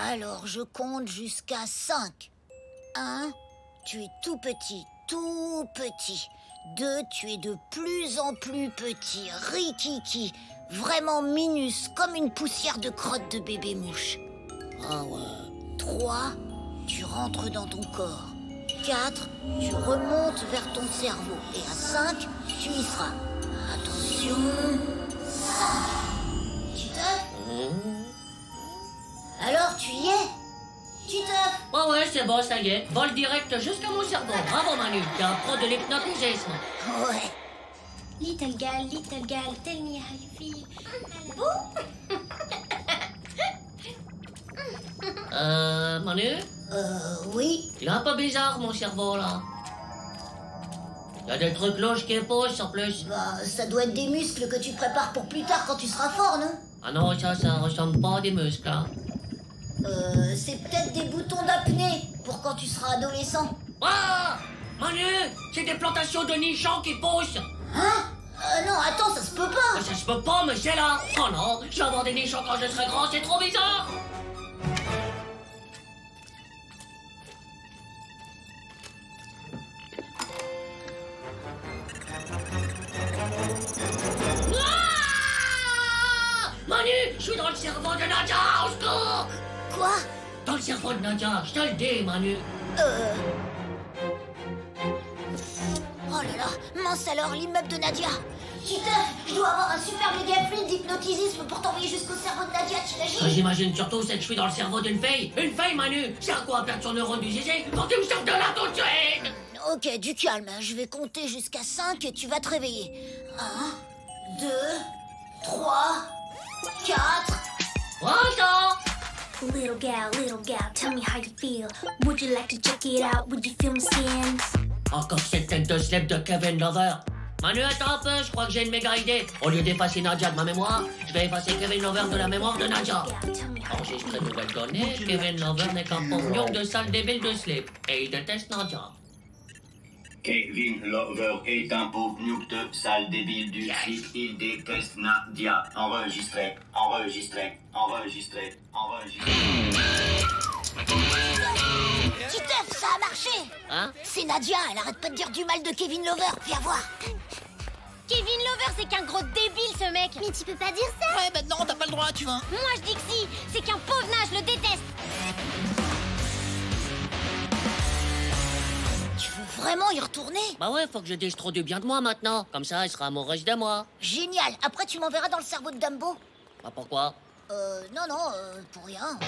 Alors, je compte jusqu'à 5. 1, tu es tout petit, tout petit. 2, tu es de plus en plus petit, rikiki, vraiment minus, comme une poussière de crotte de bébé mouche. Ah ouais. 3, tu rentres dans ton corps. 4, tu remontes vers ton cerveau. Et à 5, tu y seras. Attention. 5. Titeuf? Alors, tu y es? Titeuf? Oh ouais, c'est bon, ça y est. Vol direct jusqu'à mon cerveau. Bravo, Manu. T'es un pro de l'hypnotisme. Ouais. Little girl, tell me how you feel. Manu? Oui. Il est un peu bizarre, mon cerveau, là. Il y a des trucs louches qui poussent, en plus. Bah, ça doit être des muscles que tu prépares pour plus tard quand tu seras fort, non? Ah non, ça ressemble pas à des muscles, hein. C'est peut-être des boutons d'apnée pour quand tu seras adolescent. Ah! Manu, c'est des plantations de nichons qui poussent. Hein? Non, attends, ça se peut pas. Ça se peut pas, mais c'est là. Oh non, je vais avoir des nichons quand je serai grand, c'est trop bizarre. Ah! Manu, je suis dans le cerveau de Nadia, au secours! Quoi? Dans le cerveau de Nadia, je te le dis, Manu. Oh là là, mince alors, l'immeuble de Nadia. Titeuf, je dois avoir un super méga fluide d'hypnotisme pour t'envoyer jusqu'au cerveau de Nadia, Ce que t'imagines? j'imagine surtout, c'est que je suis dans le cerveau d'une fille. Une fille, Manu! C'est à quoi perdre son neurone du zizi quand tu me sors de là tout de suite? Ok, du calme, je vais compter jusqu'à 5 et tu vas te réveiller. 1, 2, 3, 4... Franchement! Little gal, tell me how you feel. Would you like to check it out? Would you feel my skin? Encore cette tête de slip de Kevin Lover. Manu, attends un peu, je crois que j'ai une méga idée. Au lieu d'effacer Nadia de ma mémoire, je vais effacer Kevin Lover de la mémoire de Nadia. Enregistré nouvelle donnée, Kevin Lover n'est qu'un pauvre de sale débile de slip. Et il déteste Nadia. Kevin Lover est un pauvre nuque de sale débile du slip. Il déteste Nadia. Enregistré. Titeuf, ça a marché. Hein? C'est Nadia, elle arrête pas de dire du mal de Kevin Lover, viens voir. Kevin Lover, c'est qu'un gros débile, ce mec. Mais tu peux pas dire ça. Ouais, bah non, t'as pas le droit, tu vois. Moi, je dis que si. C'est qu'un pauvre nain, je le déteste. Tu veux vraiment y retourner? Bah ouais, faut que je dise trop du bien de moi maintenant. Comme ça, elle sera amoureuse de moi. Génial, après tu m'enverras dans le cerveau de Dumbo. Bah pourquoi? Non, pour rien.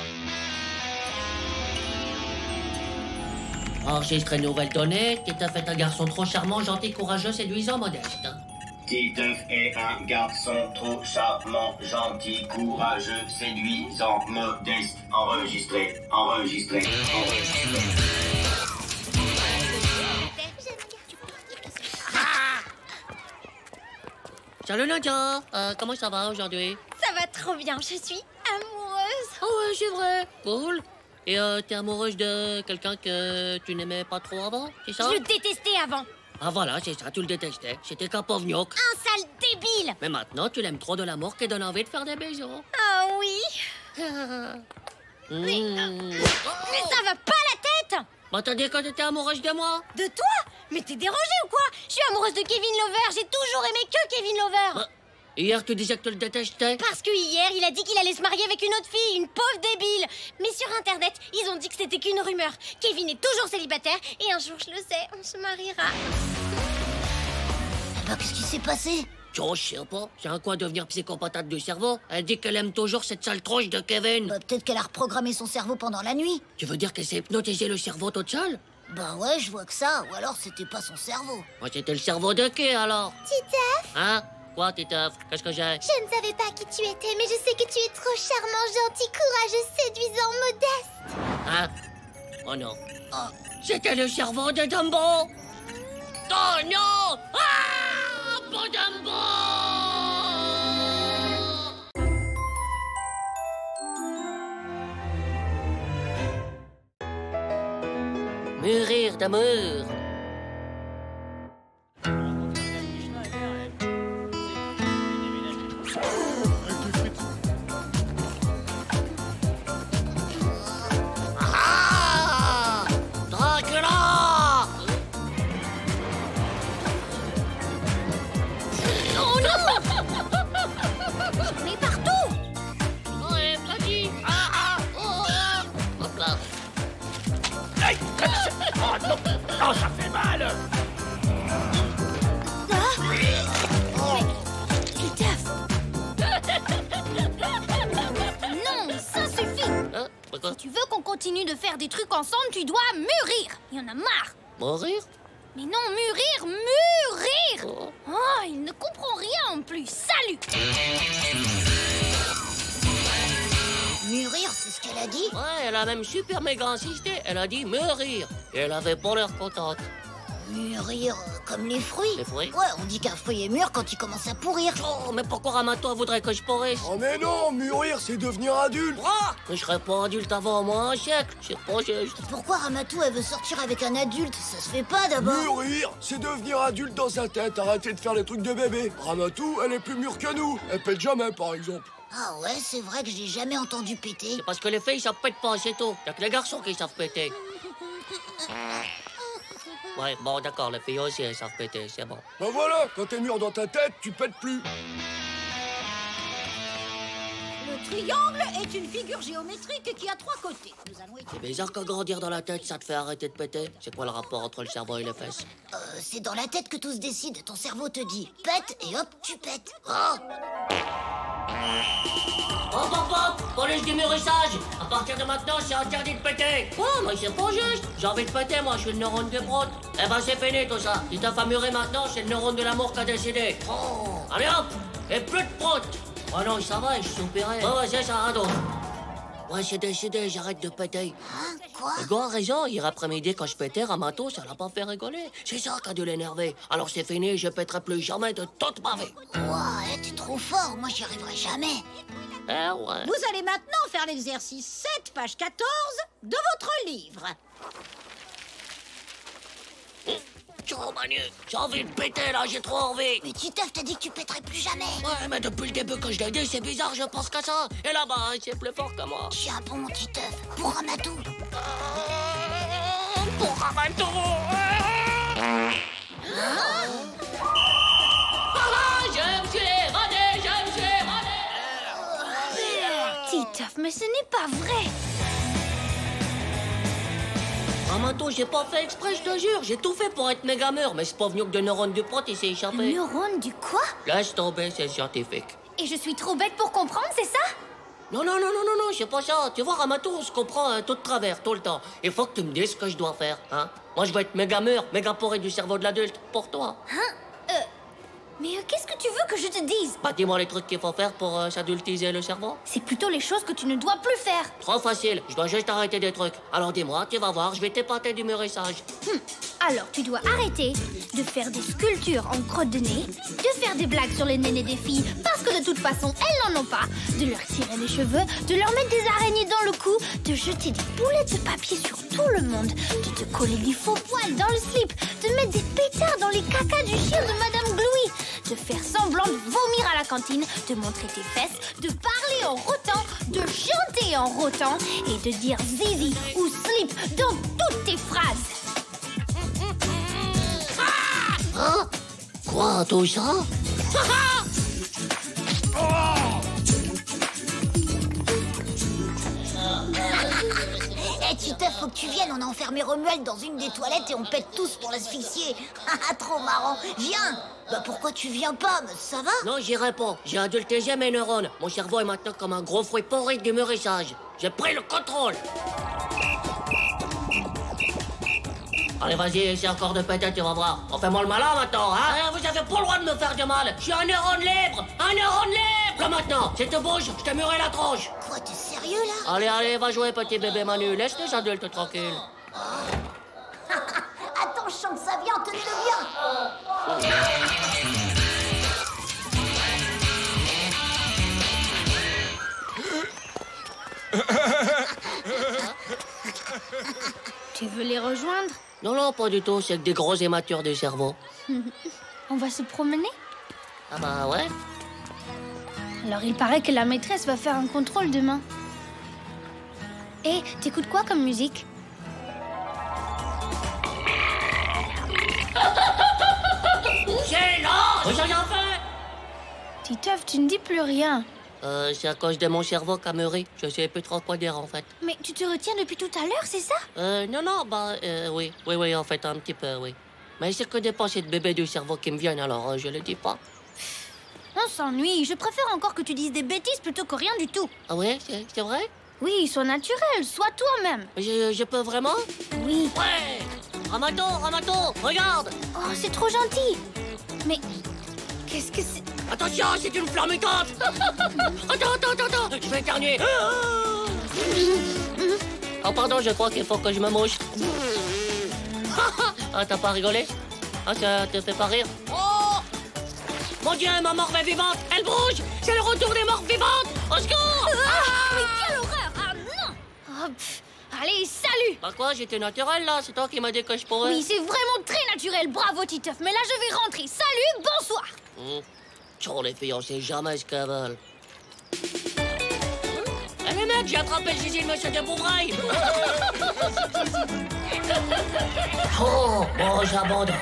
Enregistré nouvelle donnée, Titeuf est un garçon trop charmant, gentil, courageux, séduisant, modeste. Titeuf est un garçon trop charmant, gentil, courageux, séduisant, modeste. Enregistré. Salut Nadia, comment ça va aujourd'hui? Ça va trop bien, je suis amoureuse. Ah ouais, c'est vrai, cool. Et t'es amoureuse de quelqu'un que tu n'aimais pas trop avant, c'est ça? Je le détestais avant. Ah voilà, c'est ça, tu le détestais. C'était qu'un pauvre gnoc. Un sale débile. Mais maintenant, tu l'aimes trop de l'amour qui donne envie de faire des bisous. Ah oui. Mais ça va pas la tête. Bah t'as dit que t'étais amoureuse de moi? De toi? Mais t'es dérangé ou quoi? Je suis amoureuse de Kevin Lover. J'ai toujours aimé que Kevin Lover. Bah, hier, tu disais que tu le détestais? Parce que hier, il a dit qu'il allait se marier avec une autre fille, une pauvre débile. Mais sur Internet, ils ont dit que c'était qu'une rumeur. Kevin est toujours célibataire et un jour, je le sais, on se mariera. Bah, qu'est-ce qui s'est passé? Oh, je sais pas. C'est un quoi devenir psychopathe du cerveau? Elle dit qu'elle aime toujours cette sale tronche de Kevin. Bah, peut-être qu'elle a reprogrammé son cerveau pendant la nuit. Tu veux dire qu'elle s'est hypnotisé le cerveau toute seule? Bah ouais, je vois que ça. Ou alors c'était pas son cerveau. Moi, c'était le cerveau de qui, alors? Titeuf? Hein? Quoi, Titeuf? Qu'est-ce que j'ai? Je ne savais pas qui tu étais, mais je sais que tu es trop charmant, gentil, courageux, séduisant, modeste. Hein? Oh non. Oh, c'était le cerveau de Dumbo! Oh non! Ah! Bon Dumbo! Mûrir d'amour. Oh, ça fait mal. Non, ça suffit. Si tu veux qu'on continue de faire des trucs ensemble, tu dois mûrir. Il y en a marre. Mourir? Mais non, mûrir. Oh, il ne comprend rien en plus. Salut. Mûrir, c'est ce qu'elle a dit? Ouais, elle a même super méga insisté. Elle a dit mûrir. Et elle avait pas l'air contente. Mûrir comme les fruits? Les fruits? Ouais, on dit qu'un fruit est mûr quand il commence à pourrir. Oh, mais pourquoi Ramato voudrait que je pourrisse? Oh mais non, mûrir c'est devenir adulte. Mais je serais pas adulte avant au moins un siècle. C'est pas juste. Pourquoi Ramatou elle veut sortir avec un adulte? Ça se fait pas d'abord. Mûrir, c'est devenir adulte dans sa tête. Arrêtez de faire les trucs de bébé. Ramatou, elle est plus mûre que nous. Elle pète jamais, par exemple. Ah ouais, c'est vrai que je l'ai jamais entendu péter. C'est parce que les filles savent pète pas assez tôt. Y'a que les garçons qui savent péter. Ouais, bon, d'accord, les filles aussi, elles savent péter, c'est bon. Ben voilà, quand t'es mûr dans ta tête, tu pètes plus. Le triangle est une figure géométrique qui a 3 côtés. Nous allons C'est bizarre que grandir dans la tête, ça te fait arrêter de péter. C'est quoi le rapport entre le cerveau et les fesses? C'est dans la tête que tout se décide. Ton cerveau te dit pète et hop, tu pètes. Hop, hop, hop! Police du mûrissage! À partir de maintenant, c'est interdit de péter! Oh, mais c'est pas juste! J'ai envie de péter, moi, je suis le neurone de Prout! Eh ben, c'est fini tout ça! Si t'as pas mûri maintenant, c'est le neurone de l'amour qui a décidé! Oh. Allez hop! Et plus de Prout! Oh non, ça va, je suis opéré! Ouais, c'est ça, rien d'autre! Ouais, c'est décidé, j'arrête de péter! Hein? Quoi? Le gars a raison, hier après-midi, quand je pétais, Ramato, ça l'a pas fait rigoler! C'est ça qui a dû l'énerver! Alors c'est fini, je péterai plus jamais de toute ma vie! Ouah, t'es trop fort, moi j'y arriverai jamais! Eh ouais. Vous allez maintenant faire l'exercice 7, page 14 de votre livre. Oh, Manu, j'ai envie de péter, là, j'ai trop envie. Mais Titeuf, t'as dit que tu pèterais plus jamais. Ouais, mais depuis le début que je l'ai dit, c'est bizarre, je pense qu'à ça. Et là-bas, c'est plus fort que moi. Tiens bon, Titeuf, pour Ramatou. Pour Ramatou. Je me suis évadé, je me suis évadé. Titeuf, mais ce n'est pas vrai. Ramato, j'ai pas fait exprès, je te jure. J'ai tout fait pour être méga mûr, mais c'est pas venu que de neurones du Prout, il s'est échappé. Neurone du quoi? Laisse tomber, c'est scientifique. Et je suis trop bête pour comprendre, c'est ça? Non, c'est pas ça. Tu vois, Ramato, on se comprend tout de travers, tout le temps. Il faut que tu me dises ce que je dois faire, hein. Moi, je veux être méga mûr, méga poré du cerveau de l'adulte, pour toi. Hein? Mais qu'est-ce que tu veux que je te dise? Bah, dis-moi les trucs qu'il faut faire pour s'adultiser le cerveau. C'est plutôt les choses que tu ne dois plus faire. Trop facile, je dois juste arrêter des trucs. Alors dis-moi, tu vas voir, je vais t'épater du mûrissage. Alors, tu dois arrêter de faire des sculptures en crotte de nez, de faire des blagues sur les nénés des filles, parce que de toute façon, elles n'en ont pas, de leur tirer les cheveux, de leur mettre des araignées dans le cou, de jeter des boulettes de papier sur tout le monde, de te coller des faux poils dans le slip, de mettre des pétards dans les cacas du chien de Madame Glouy, de faire semblant de vomir à la cantine, de montrer tes fesses, de parler en rotant, de chanter en rotant et de dire zizi ou slip dans toutes tes phrases. Hein? Quoi, tout ça? Eh, Titeuf, faut que tu viennes, on a enfermé Romuald dans une des toilettes et on pète tous pour l'asphyxier. Trop marrant. Viens. Bah pourquoi tu viens pas? Mais ça va? Non, j'irai pas. J'ai adultésé mes neurones. Mon cerveau est maintenant comme un gros fruit porré du mûrissage. J'ai pris le contrôle. Allez, vas-y, essaie encore de péter, tu vas voir. On fait moi le malin maintenant, hein? Vous avez pas le droit de me faire du mal. Je suis un neurone libre. Un neurone libre. Là maintenant, si tu bouges, je te muré la tronche. Quoi, t'es sérieux là? Allez, va jouer, petit bébé Manu. Laisse les adultes tranquilles. Attends, je sens que ça vient, tenez-le bien. Tu veux les rejoindre? Non, pas du tout. C'est que des gros hématures du cerveau. On va se promener? Ah bah ouais. Alors il paraît que la maîtresse va faire un contrôle demain. Et t'écoutes quoi comme musique? C'est là. J'ai rien fait. Titeuf, tu ne dis plus rien. C'est à cause de mon cerveau qui a mûri. Je sais plus trop quoi dire, en fait. Mais tu te retiens depuis tout à l'heure, c'est ça? Non, oui, en fait, un petit peu, oui. Mais c'est que des pensées de bébé du cerveau qui me viennent, alors je le dis pas. On s'ennuie. Je préfère encore que tu dises des bêtises plutôt que rien du tout. Ah ouais, c'est vrai? Oui, sois naturel, sois toi-même. Je peux vraiment? Oui. Ouais! Ramato, regarde! Oh, c'est trop gentil. Mais qu'est-ce que c'est? Attention, c'est une flamme mutante! Attends, je vais éternuer. Oh pardon, je crois qu'il faut que je me mouche. Ah, t'as pas rigolé? Ah, ça te fait pas rire? Oh! Mon Dieu, ma morve est vivante! Elle bouge! C'est le retour des morts vivantes! Au secours! Mais quelle horreur! Ah non! Oh, allez, salut! Bah quoi, j'étais naturel là, c'est toi qui m'as dit que je pourrais. Oui, c'est vraiment très naturel, bravo Titeuf, mais là je vais rentrer. Salut, bonsoir! Sur les filles, on sait jamais ce qu'elles veulent. Allez mec, j'ai attrapé le zizi de monsieur de Bouvraille. Oh, bon, j'abandonne.